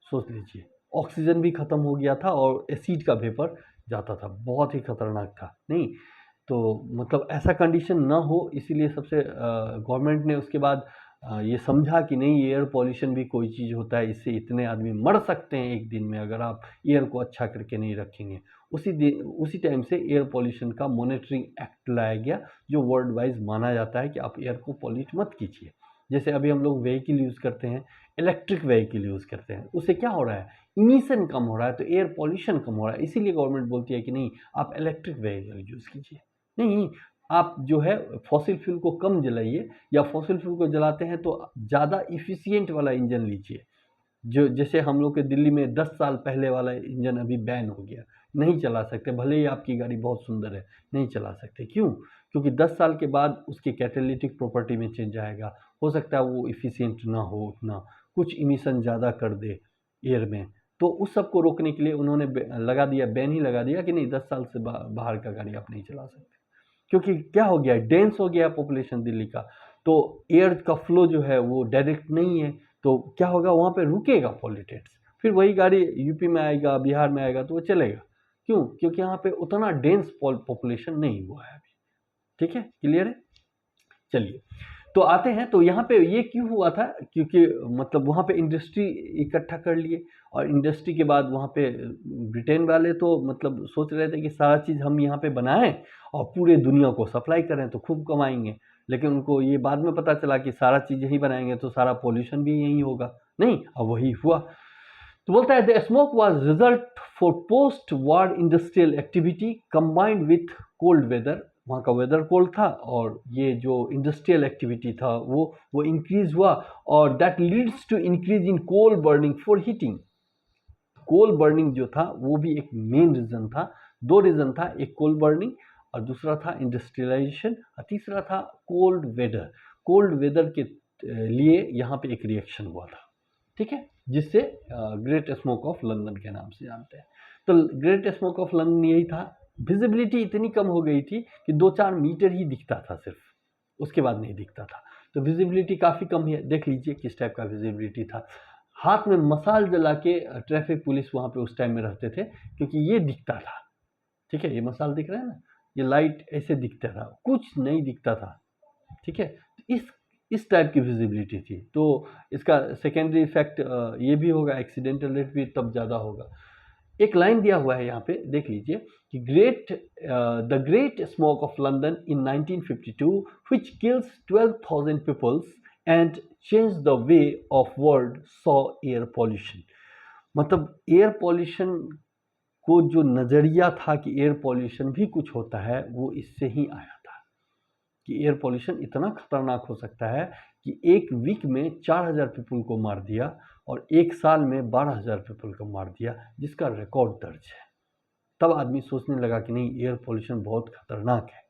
सोच लीजिए, ऑक्सीजन भी ख़त्म हो गया था और एसिड का वेपर जाता था, बहुत ही खतरनाक था। नहीं तो मतलब ऐसा कंडीशन ना हो, इसीलिए सबसे गवर्नमेंट ने उसके बाद ये समझा कि नहीं, एयर पॉल्यूशन भी कोई चीज़ होता है, इससे इतने आदमी मर सकते हैं एक दिन में अगर आप एयर को अच्छा करके नहीं रखेंगे। उसी टाइम से एयर पॉल्यूशन का मॉनिटरिंग एक्ट लाया गया, जो वर्ल्ड वाइज माना जाता है कि आप एयर को पॉल्यूट मत कीजिए। जैसे अभी हम लोग व्हीकल यूज़ करते हैं, इलेक्ट्रिक व्हीकल यूज़ करते हैं, उससे क्या हो रहा है, इमिशन कम हो रहा है, तो एयर पॉल्यूशन कम हो रहा है। इसीलिए गवर्नमेंट बोलती है कि नहीं, आप इलेक्ट्रिक व्हीकल यूज़ कीजिए। नहीं, आप जो है फॉसिल फ्यूल को कम जलाइए, या फॉसिल फ्यूल को जलाते हैं तो ज़्यादा इफ़िशियंट वाला इंजन लीजिए। जो जैसे हम लोग के दिल्ली में 10 साल पहले वाला इंजन अभी बैन हो गया, नहीं चला सकते, भले ही आपकी गाड़ी बहुत सुंदर है, नहीं चला सकते। क्यों? क्योंकि 10 साल के बाद उसकी कैटालिटिक प्रॉपर्टी में चेंज आएगा, हो सकता है वो इफ़िशियंट ना हो उतना, कुछ इमिशन ज़्यादा कर दे एयर में। तो उस सब को रोकने के लिए उन्होंने लगा दिया, बैन ही लगा दिया कि नहीं, 10 साल से बाहर का गाड़ी आप नहीं चला सकते। क्योंकि क्या हो गया, डेंस हो गया पॉपुलेशन दिल्ली का, तो एयर का फ्लो जो है वो डायरेक्ट नहीं है, तो क्या होगा, वहाँ पे रुकेगा पॉल्यूटेंट्स, फिर वही गाड़ी यूपी में आएगा, बिहार में आएगा, तो वो चलेगा। क्यों? क्योंकि यहाँ पे उतना डेंस पॉपुलेशन नहीं हुआ है अभी। ठीक है, क्लियर है? चलिए, तो आते हैं, तो यहाँ पे ये क्यों हुआ था, क्योंकि मतलब वहाँ पे इंडस्ट्री इकट्ठा कर लिए, और इंडस्ट्री के बाद वहाँ पे ब्रिटेन वाले तो मतलब सोच रहे थे कि सारा चीज़ हम यहाँ पे बनाएं और पूरे दुनिया को सप्लाई करें तो खूब कमाएंगे। लेकिन उनको ये बाद में पता चला कि सारा चीज़ यहीं बनाएंगे तो सारा पॉल्यूशन भी यहीं होगा। नहीं, अब वही हुआ। तो बोलता है the smoke was result for post war industrial activity combined with cold weather. वहाँ का वेदर कोल्ड था और ये जो इंडस्ट्रियल एक्टिविटी था वो इंक्रीज हुआ, और that leads to increase in coal burning for heating. Coal burning जो था वो भी एक मेन रीज़न था। दो रीज़न था, एक कोल बर्निंग और दूसरा था इंडस्ट्रियलाइजेशन, और तीसरा था कोल्ड वेदर। कोल्ड वेदर के लिए यहाँ पे एक रिएक्शन हुआ था, ठीक है, जिससे ग्रेट स्मोक ऑफ लंदन के नाम से जानते हैं। तो ग्रेट स्मोक ऑफ लंदन यही था, विजिबिलिटी इतनी कम हो गई थी कि 2-4 मीटर ही दिखता था सिर्फ, उसके बाद नहीं दिखता था। तो विजिबिलिटी काफ़ी कम है, देख लीजिए किस टाइप का विजिबिलिटी था। हाथ में मसाल जला के ट्रैफिक पुलिस वहाँ पे उस टाइम में रहते थे, क्योंकि ये दिखता था, ठीक है, ये मसाल दिख रहा है ना, ये लाइट ऐसे दिखता था, कुछ नहीं दिखता था, ठीक है। इस टाइप की विजिबिलिटी थी। तो इसका सेकेंडरी इफेक्ट ये भी होगा, एक्सीडेंटल रेट भी तब ज़्यादा होगा। एक लाइन दिया हुआ है यहाँ पे, देख लीजिए कि the great smoke of London in 1952 which kills 12,000 peoples and changed the way of world saw air pollution। मतलब एयर पॉल्यूशन को जो नज़रिया था कि एयर पॉल्यूशन भी कुछ होता है, वो इससे ही आया था कि एयर पॉल्यूशन इतना खतरनाक हो सकता है कि एक वीक में 4,000 पीपल को मार दिया और एक साल में 12,000 पीपल को मार दिया, जिसका रिकॉर्ड दर्ज है। तब आदमी सोचने लगा कि नहीं, एयर पॉल्यूशन बहुत खतरनाक है।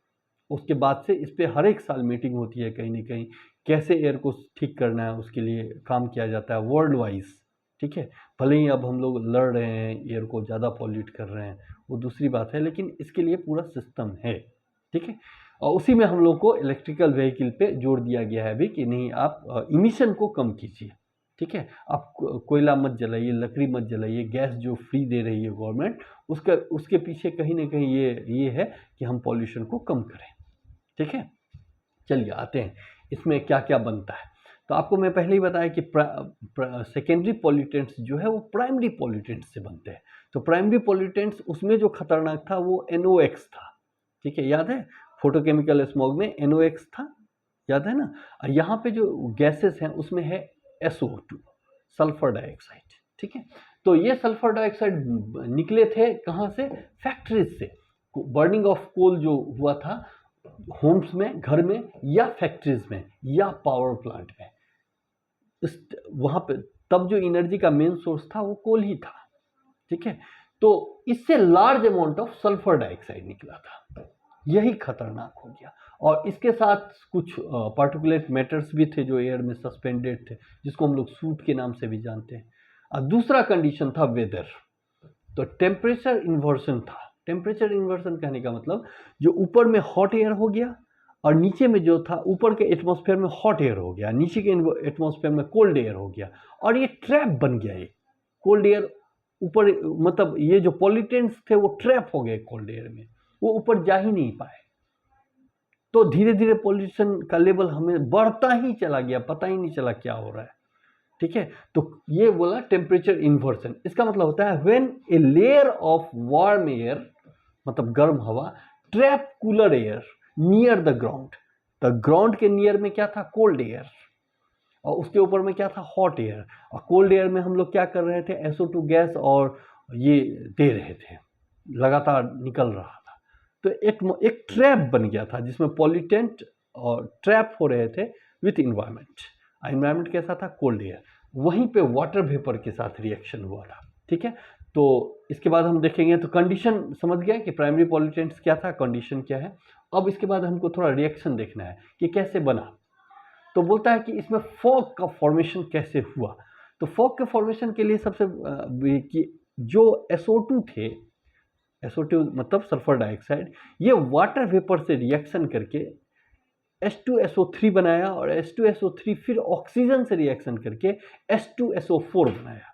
उसके बाद से इस पे हर एक साल मीटिंग होती है कहीं ना कहीं, कैसे एयर को ठीक करना है उसके लिए काम किया जाता है वर्ल्ड वाइज, ठीक है। भले ही अब हम लोग लड़ रहे हैं, एयर को ज़्यादा पॉल्यूट कर रहे हैं, वो दूसरी बात है, लेकिन इसके लिए पूरा सिस्टम है, ठीक है। और उसी में हम लोग को इलेक्ट्रिकल व्हीकल पे जोड़ दिया गया है अभी कि नहीं, आप इमिशन को कम कीजिए, ठीक है, आप कोयला मत जलाइए, लकड़ी मत जलाइए, गैस जो फ्री दे रही है गवर्नमेंट, उसके पीछे कहीं ना कहीं ये है कि हम पॉल्यूशन को कम करें। ठीक है, चलिए आते हैं इसमें क्या क्या बनता है। तो आपको मैं पहले ही बताया कि सेकेंडरी पॉल्यूटेंट्स जो है वो प्राइमरी पॉल्यूटेंट्स से बनते हैं। तो प्राइमरी पॉल्यूटेंट्स उसमें जो खतरनाक था वो NOx था। ठीक है, याद है, फोटोकेमिकल स्मॉग में NOx था, याद है ना। और यहाँ पे जो गैसेस हैं उसमें है SO2, सल्फर डाइऑक्साइड। ठीक है, तो ये सल्फर डाइऑक्साइड निकले थे कहाँ से? फैक्ट्रीज से। बर्निंग ऑफ कोल जो हुआ था होम्स में, घर में, या फैक्ट्रीज में, या पावर प्लांट में, वहां पे तब जो एनर्जी का मेन सोर्स था वो कोल ही था। ठीक है, तो इससे large amount of sulphur dioxide निकला था, यही खतरनाक हो गया। और इसके साथ कुछ पार्टिकुलेट मैटर्स भी थे जो एयर में सस्पेंडेड थे, जिसको हम लोग सूट के नाम से भी जानते हैं। और दूसरा कंडीशन था वेदर। तो टेम्परेचर इन्वर्सन था। टेम्परेचर इन्वर्सन कहने का मतलब जो ऊपर में हॉट एयर हो गया और नीचे में जो था ऊपर के एटमॉस्फेयर में हॉट एयर हो गया, नीचे के एटमॉस्फेयर में कोल्ड एयर हो गया, और ये ट्रैप बन गया। ये कोल्ड एयर ऊपर, मतलब ये जो पॉल्यूटेंट्स थे वो ट्रैप हो गए कोल्ड एयर में, वो ऊपर जा ही नहीं पाए। तो धीरे धीरे पॉल्यूशन का लेवल हमें बढ़ता ही चला गया, पता ही नहीं चला क्या हो रहा है। ठीक है, तो ये बोला टेम्परेचर इन्वर्सन। इसका मतलब होता है when a layer of warm air, मतलब गर्म हवा, trap cooler air near the ground. The ground के नियर में क्या था? कोल्ड एयर, और उसके ऊपर में क्या था? Hot air. और कोल्ड एयर में हम लोग क्या कर रहे थे? SO2 गैस और ये दे रहे थे, लगातार निकल रहा था। तो एक ट्रैप बन गया था जिसमें पॉल्यूटेंट और ट्रैप हो रहे थे विथ इन्वायरमेंट। इन्वायरमेंट कैसा था? Cold air. वहीं पे वाटर वेपर के साथ रिएक्शन हुआ था। ठीक है, तो इसके बाद हम देखेंगे। तो कंडीशन समझ गए कि प्राइमरी पॉल्यूटेंट्स क्या था, कंडीशन क्या है। अब इसके बाद हमको थोड़ा रिएक्शन देखना है कि कैसे बना। तो बोलता है कि इसमें फॉग का फॉर्मेशन कैसे हुआ। तो फॉग के फॉर्मेशन के लिए सबसे कि जो SO2 थे, SO2 मतलब सल्फर डाइऑक्साइड, ये वाटर वेपर से रिएक्शन करके H2SO3 बनाया, और H2SO3 फिर ऑक्सीजन से रिएक्शन करके H2SO4 बनाया।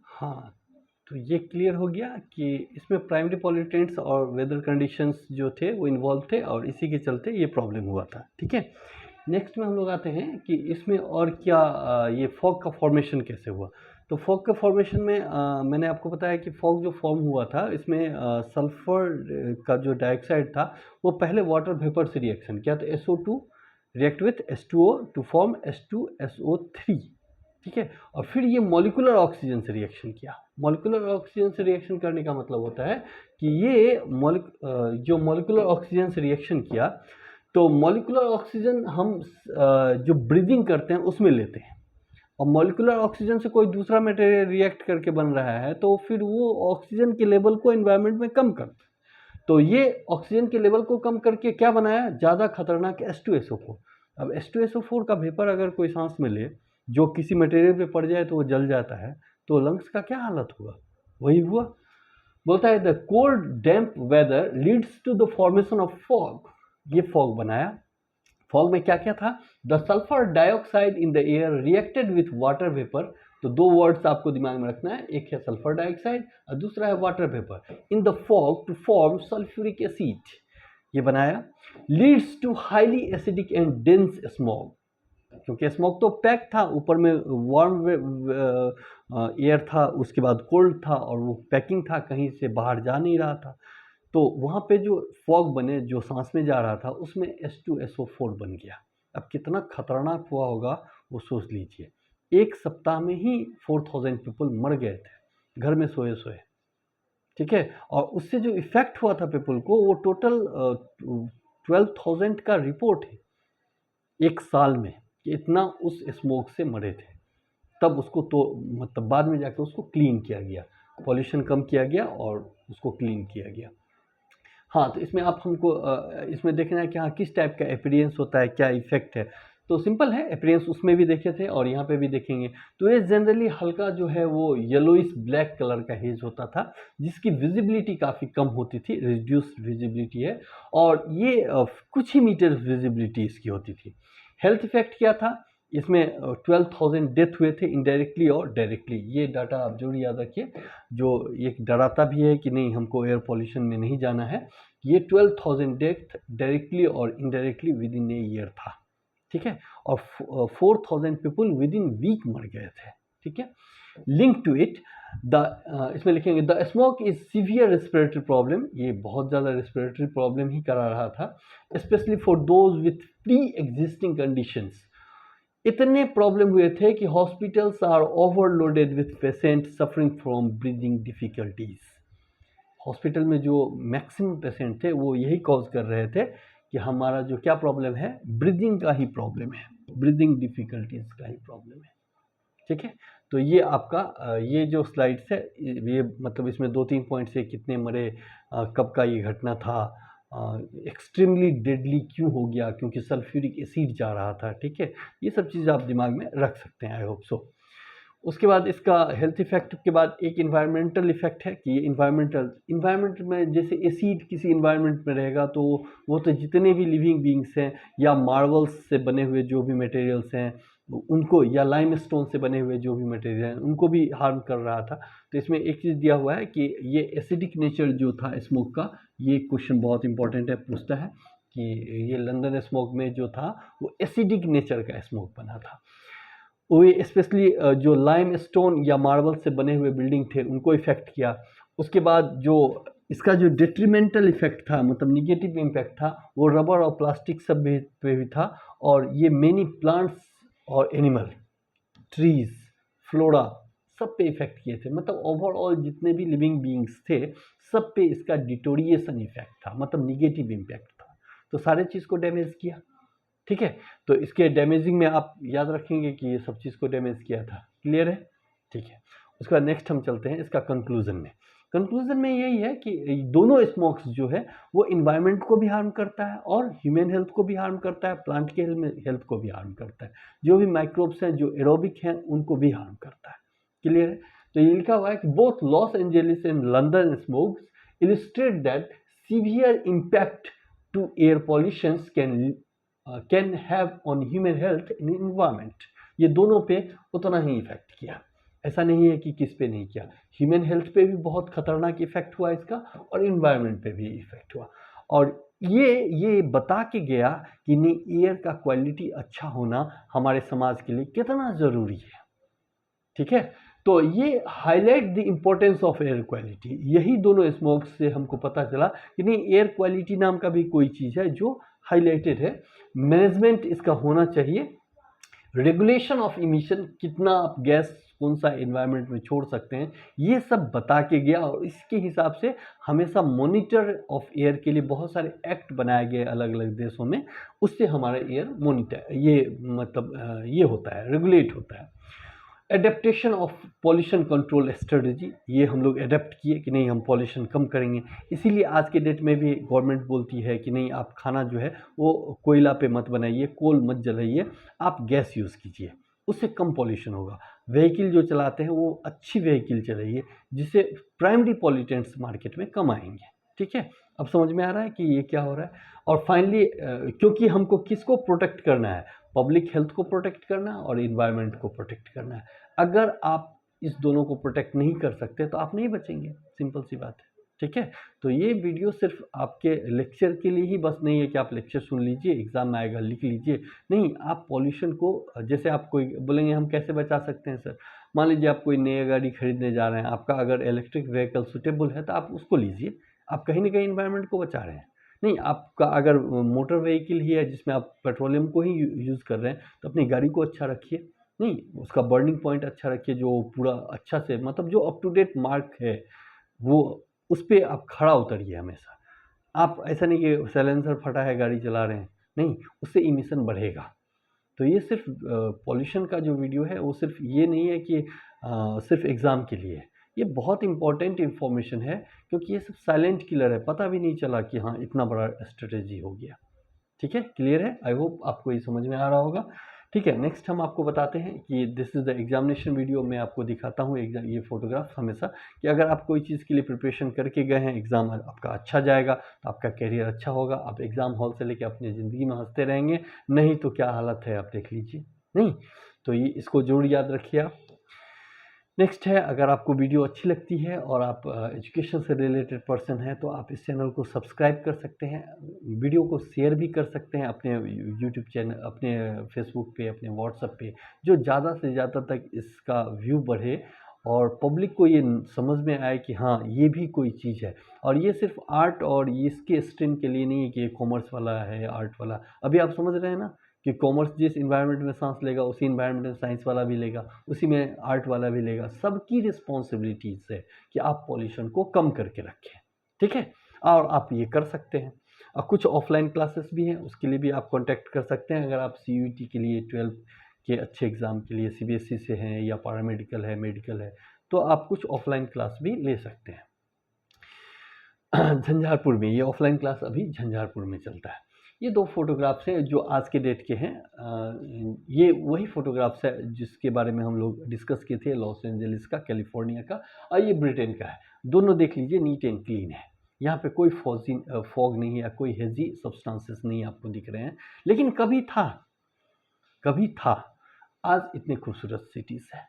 हाँ, तो ये क्लियर हो गया कि इसमें प्राइमरी पॉल्यूटेंट्स और वेदर कंडीशंस जो थे वो इन्वॉल्व थे, और इसी के चलते ये प्रॉब्लम हुआ था। ठीक है, नेक्स्ट में हम लोग आते हैं कि इसमें और क्या ये फॉग का फॉर्मेशन कैसे हुआ। तो फॉग के फॉर्मेशन में मैंने आपको बताया कि फॉग जो फॉर्म हुआ था इसमें सल्फर का जो डाइऑक्साइड था वो पहले वाटर वेपर से रिएक्शन किया, तो SO2 react with H2O to form H2SO3। ठीक है, और फिर ये मॉलिक्यूलर ऑक्सीजन से रिएक्शन किया। मॉलिक्यूलर ऑक्सीजन से रिएक्शन करने का मतलब होता है कि ये जो मॉलिक्यूलर ऑक्सीजन से रिएक्शन किया, तो मॉलिक्यूलर ऑक्सीजन हम जो ब्रीदिंग करते हैं उसमें लेते हैं, और मॉलिक्यूलर ऑक्सीजन से कोई दूसरा मटेरियल रिएक्ट करके बन रहा है तो फिर वो ऑक्सीजन के लेवल को एनवायरनमेंट में कम करता है। तो ये ऑक्सीजन के लेवल को कम करके क्या बनाया? ज़्यादा खतरनाक H2SO4। अब H2SO4 का वेपर अगर कोई सांस में ले, जो किसी मटेरियल पे पड़ जाए तो वो जल जाता है, तो लंग्स का क्या हालत हुआ? वही हुआ। बोलता है the cold damp weather leads to the formation of fog. ये फॉग बनाया। फॉग में क्या क्या था? The sulphur dioxide in the air reacted with water vapour. तो दो वर्ड्स आपको दिमाग में रखना है, एक है सल्फर डाइऑक्साइड और दूसरा है water vapour in the fog to form sulphuric acid. ये बनाया। Leads to highly acidic and dense smog, क्योंकि स्मॉग तो पैक था, ऊपर में वार्म एयर था, उसके बाद कोल्ड था, और वो पैकिंग था, कहीं से बाहर जा नहीं रहा था। तो वहाँ पे जो फॉग बने, जो सांस में जा रहा था, उसमें H2SO4 बन गया। अब कितना खतरनाक हुआ होगा वो सोच लीजिए। एक सप्ताह में ही 4000 पीपल मर गए थे घर में सोए सोए। ठीक है, और उससे जो इफेक्ट हुआ था पीपल को, वो टोटल 12,000 का रिपोर्ट है एक साल में, कि इतना उस स्मोक से मरे थे। तब उसको तो मतलब बाद में जाके उसको क्लीन किया गया, पॉल्यूशन कम किया गया और उसको क्लीन किया गया। हाँ, तो इसमें आप हमको इसमें देखना है कि हाँ किस टाइप का अपीयरेंस होता है, क्या इफेक्ट है। तो सिंपल है, अपीयरेंस उसमें भी देखे थे और यहाँ पे भी देखेंगे। तो ये जनरली हल्का जो है वो येलोइश ब्लैक कलर का हेज होता था, जिसकी विजिबिलिटी काफ़ी कम होती थी, रिड्यूस्ड विजिबिलिटी है, और ये कुछ ही मीटर विजिबिलिटी इसकी होती थी। हेल्थ इफेक्ट क्या था, इसमें 12,000 डेथ हुए थे इनडायरेक्टली और डायरेक्टली। ये डाटा आप जरूर याद रखिए, जो एक डराता भी है कि नहीं हमको एयर पॉल्यूशन में नहीं जाना है। ये 12,000 डेथ डायरेक्टली और indirectly with in a year था, ठीक है, और 4,000 पीपल विद इन वीक मर गए थे, ठीक है। लिंक टू इट इसमें लिखेंगे the smoke is severe respiratory problem, ये बहुत ज़्यादा रेस्पिरेटरी प्रॉब्लम ही करा रहा था, specially for those with pre existing conditions. इतने प्रॉब्लम हुए थे कि hospitals are overloaded with patient suffering from breathing difficulties. Hospital में जो मैक्सिमम पेशेंट थे वो यही कॉज कर रहे थे कि हमारा जो क्या प्रॉब्लम है, ब्रीदिंग का ही प्रॉब्लम है, ब्रीदिंग डिफिकल्टीज का ही प्रॉब्लम है, ठीक है। तो ये आपका ये जो स्लाइड्स है, ये मतलब इसमें 2-3 पॉइंट से कितने मरे, कब का ये घटना था, एक्सट्रीमली डेडली क्यों हो गया, क्योंकि सल्फ्यूरिक एसिड जा रहा था, ठीक है। ये सब चीज़ आप दिमाग में रख सकते हैं, आई होप सो। उसके बाद इसका हेल्थ इफेक्ट के बाद एक इन्वायरमेंटल इफेक्ट है कि ये इन्वायरमेंट में जैसे एसिड किसी इन्वायरमेंट में रहेगा तो वो तो जितने भी लिविंग बींग्स हैं या मार्बल्स से बने हुए जो भी मटेरियल्स हैं उनको, या लाइमस्टोन से बने हुए जो भी मटेरियल हैं उनको भी हार्म कर रहा था। तो इसमें एक चीज़ दिया हुआ है कि ये एसिडिक नेचर जो था स्मोक का, ये क्वेश्चन बहुत इंपॉर्टेंट है, पूछता है कि ये लंदन स्मोक में जो था वो एसिडिक नेचर का स्मोक बना था। वो स्पेशली जो लाइम स्टोन या मार्बल से बने हुए बिल्डिंग थे उनको इफ़ेक्ट किया। उसके बाद जो इसका जो डिट्रीमेंटल इफेक्ट था, मतलब निगेटिव इम्पैक्ट था, वो रबर और प्लास्टिक सब पे भी था, और ये मेनी प्लांट्स और एनिमल, ट्रीज, फ्लोरा सब पे इफेक्ट किए थे। मतलब ओवरऑल जितने भी लिविंग बीइंग्स थे सब पे इसका डिटोरिएशन इफेक्ट था, मतलब निगेटिव इम्पैक्ट था। तो सारे चीज़ को डैमेज किया, ठीक है। तो इसके डैमेजिंग में आप याद रखेंगे कि ये सब चीज़ को डैमेज किया था, क्लियर है, ठीक है। उसके बाद नेक्स्ट हम चलते हैं इसका कंक्लूजन में। कंक्लूजन में यही है कि दोनों स्मोक्स जो है वो इन्वायरमेंट को भी हार्म करता है और ह्यूमन हेल्थ को भी हार्म करता है, प्लांट के हेल्थ को भी हार्म करता है, जो भी माइक्रोब्स हैं जो एरोबिक हैं उनको भी हार्म करता है, क्लियर है। तो ये लिखा हुआ है कि both Los Angeles and London smokes illustrate that severe impact to air pollution can have on human health in environment. ये दोनों पे उतना ही इफेक्ट किया, ऐसा नहीं है कि किस पे नहीं किया। ह्यूमन हेल्थ पे भी बहुत खतरनाक इफेक्ट हुआ इसका, और इन्वायरमेंट पे भी इफेक्ट हुआ। और ये बता के गया कि नहीं, एयर का क्वालिटी अच्छा होना हमारे समाज के लिए कितना ज़रूरी है, ठीक है। तो ये highlight the importance of air quality. यही दोनों स्मोक्स से हमको पता चला कि नहीं, एयर क्वालिटी नाम का भी कोई चीज़ है जो हाईलाइटेड है। मैनेजमेंट इसका होना चाहिए, रेगुलेशन ऑफ इमिशन, कितना आप गैस कौन सा एनवायरनमेंट में छोड़ सकते हैं, ये सब बता के गया। और इसके हिसाब से हमेशा मॉनिटर ऑफ एयर के लिए बहुत सारे एक्ट बनाए गए अलग अलग देशों में, उससे हमारा एयर मॉनिटर ये मतलब ये होता है, रेगुलेट होता है। Adaptation of pollution control strategy, ये हम लोग एडेप्ट किए कि नहीं हम पॉल्यूशन कम करेंगे। इसीलिए आज के डेट में भी गवर्नमेंट बोलती है कि नहीं, आप खाना जो है वो कोयला पे मत बनाइए, कोल मत जलाइए, आप गैस यूज़ कीजिए, उससे कम पॉल्यूशन होगा। व्हीकल जो चलाते हैं वो अच्छी व्हीकल चलाइए, जिससे प्राइमरी पॉल्यूटेंट्स मार्केट में कम आएंगे, ठीक है। अब समझ में आ रहा है कि ये क्या हो रहा है। और फाइनली क्योंकि हमको किसको प्रोटेक्ट करना है, पब्लिक हेल्थ को प्रोटेक्ट करना है और इन्वायरमेंट को प्रोटेक्ट करना है। अगर आप इस दोनों को प्रोटेक्ट नहीं कर सकते तो आप नहीं बचेंगे, सिंपल सी बात है, ठीक है। तो ये वीडियो सिर्फ आपके लेक्चर के लिए ही बस नहीं है कि आप लेक्चर सुन लीजिए, एग्जाम में आएगा लिख लीजिए, नहीं, आप पॉल्यूशन को, जैसे आप कोई बोलेंगे हम कैसे बचा सकते हैं सर, मान लीजिए आप कोई नई गाड़ी खरीदने जा रहे हैं, आपका अगर इलेक्ट्रिक व्हीकल सुटेबल है तो आप उसको लीजिए, आप कहीं ना कहीं इन्वायरमेंट को बचा रहे हैं। नहीं, आपका अगर मोटर व्हीकल ही है जिसमें आप पेट्रोलियम को ही यूज़ कर रहे हैं तो अपनी गाड़ी को अच्छा रखिए, नहीं उसका बर्निंग पॉइंट अच्छा रखिए, जो पूरा अच्छा से, मतलब जो अप टू डेट मार्क है वो, उस पर आप खड़ा उतरिए हमेशा। आप ऐसा नहीं कि साइलेंसर फटा है गाड़ी चला रहे हैं, नहीं, उससे इमिशन बढ़ेगा। तो ये सिर्फ पॉल्यूशन का जो वीडियो है वो सिर्फ ये नहीं है कि सिर्फ एग्ज़ाम के लिए है, ये बहुत इंपॉर्टेंट इन्फॉर्मेशन है, क्योंकि ये सब साइलेंट किलर है, पता भी नहीं चला कि हाँ इतना बड़ा स्ट्रेटेजी हो गया। ठीक है, क्लियर है? आई होप आपको ये समझ में आ रहा होगा। ठीक है, नेक्स्ट हम आपको बताते हैं कि this is the examination video. मैं आपको दिखाता हूँ ये फोटोग्राफ हमेशा, कि अगर आप कोई चीज़ के लिए प्रिपरेशन करके गए हैं, एग्ज़ाम आपका अच्छा जाएगा तो आपका करियर अच्छा होगा, आप एग्ज़ाम हॉल से लेके अपनी ज़िंदगी में हंसते रहेंगे। नहीं तो क्या हालत है आप देख लीजिए। नहीं तो ये इसको जरूर याद रखिए आप। नेक्स्ट है, अगर आपको वीडियो अच्छी लगती है और आप एजुकेशन से रिलेटेड पर्सन हैं तो आप इस चैनल को सब्सक्राइब कर सकते हैं, वीडियो को शेयर भी कर सकते हैं अपने यूट्यूब चैनल, अपने फेसबुक पे, अपने व्हाट्सएप पे, जो ज़्यादा से ज़्यादा तक इसका व्यू बढ़े और पब्लिक को ये समझ में आए कि हाँ ये भी कोई चीज़ है। और ये सिर्फ आर्ट और इसके स्ट्रीम के लिए नहीं है कि ये कॉमर्स वाला है, आर्ट वाला। अभी आप समझ रहे हैं ना कि कॉमर्स जिस इन्वायरमेंट में सांस लेगा उसी इन्वायरमेंट में साइंस वाला भी लेगा, उसी में आर्ट वाला भी लेगा। सबकी रिस्पॉन्सिबिलिटीज है कि आप पॉल्यूशन को कम करके रखें। ठीक है, और आप ये कर सकते हैं। और कुछ ऑफलाइन क्लासेस भी हैं, उसके लिए भी आप कांटेक्ट कर सकते हैं। अगर आप CUET के लिए 12 के अच्छे एग्ज़ाम के लिए CBSE से हैं या पैरामेडिकल है, मेडिकल है, तो आप कुछ ऑफलाइन क्लास भी ले सकते हैं। झंझारपुर में ये ऑफलाइन क्लास अभी झंझारपुर में चलता है। ये 2 फोटोग्राफ्स हैं जो आज के डेट के हैं। ये वही फोटोग्राफ्स है जिसके बारे में हम लोग डिस्कस किए थे, लॉस एंजलिस का, कैलिफोर्निया का, और ये ब्रिटेन का है। दोनों देख लीजिए, नीट एंड क्लीन है। यहाँ पे कोई फॉग नहीं है या कोई हेजी सब्सटेंसेस नहीं आपको दिख रहे हैं। लेकिन कभी था, आज इतने खूबसूरत सिटीज़ है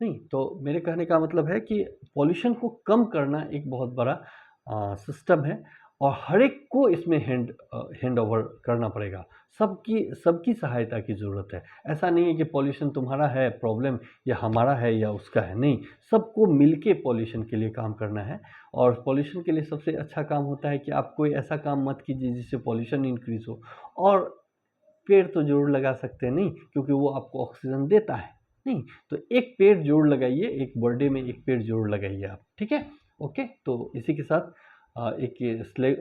नहीं। तो मेरे कहने का मतलब है कि पॉल्यूशन को कम करना एक बहुत बड़ा सिस्टम है और हर एक को इसमें हैंड ओवर करना पड़ेगा। सबकी सहायता की ज़रूरत है। ऐसा नहीं है कि पॉल्यूशन तुम्हारा है प्रॉब्लम या हमारा है या उसका है, नहीं, सबको मिलके पॉल्यूशन के लिए काम करना है। और पॉल्यूशन के लिए सबसे अच्छा काम होता है कि आप कोई ऐसा काम मत कीजिए जिससे पॉल्यूशन इंक्रीज हो। और पेड़ तो जरूर लगा सकते हैं, नहीं, क्योंकि वो आपको ऑक्सीजन देता है। नहीं तो एक पेड़ जरूर लगाइए, एक बर्थडे में एक पेड़ जरूर लगाइए आप। ठीक है, ओके। तो इसी के साथ एक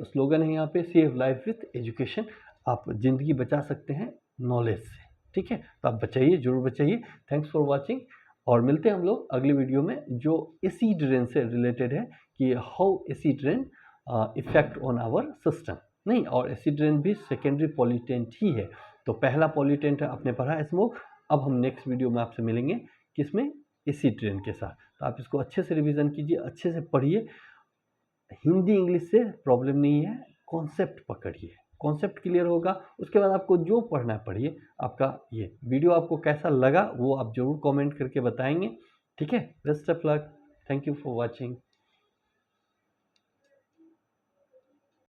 स्लोगन है यहाँ पे, सेव लाइफ विथ एजुकेशन। आप ज़िंदगी बचा सकते हैं नॉलेज से। ठीक है, तो आप बचाइए, जरूर बचाइए। थैंक्स फॉर वाचिंग, और मिलते हैं हम लोग अगले वीडियो में जो एसिड रेन से रिलेटेड है, कि how acid rain effect on our system. नहीं, और एसिड रेन भी सेकेंडरी पॉल्यूटेंट ही है। तो पहला पॉल्यूटेंट है, आपने पढ़ा स्मोक। अब हम नेक्स्ट वीडियो में आपसे मिलेंगे किसमें, एसिड रेन के साथ। तो आप इसको अच्छे से रिवीजन कीजिए, अच्छे से पढ़िए। हिंदी इंग्लिश से प्रॉब्लम नहीं है, कॉन्सेप्ट पकड़िए, कॉन्सेप्ट क्लियर होगा, उसके बाद आपको जो पढ़ना है पढ़िए। आपका ये वीडियो आपको कैसा लगा वो आप जरूर कमेंट करके बताएंगे। ठीक है, best of luck, thank you for watching.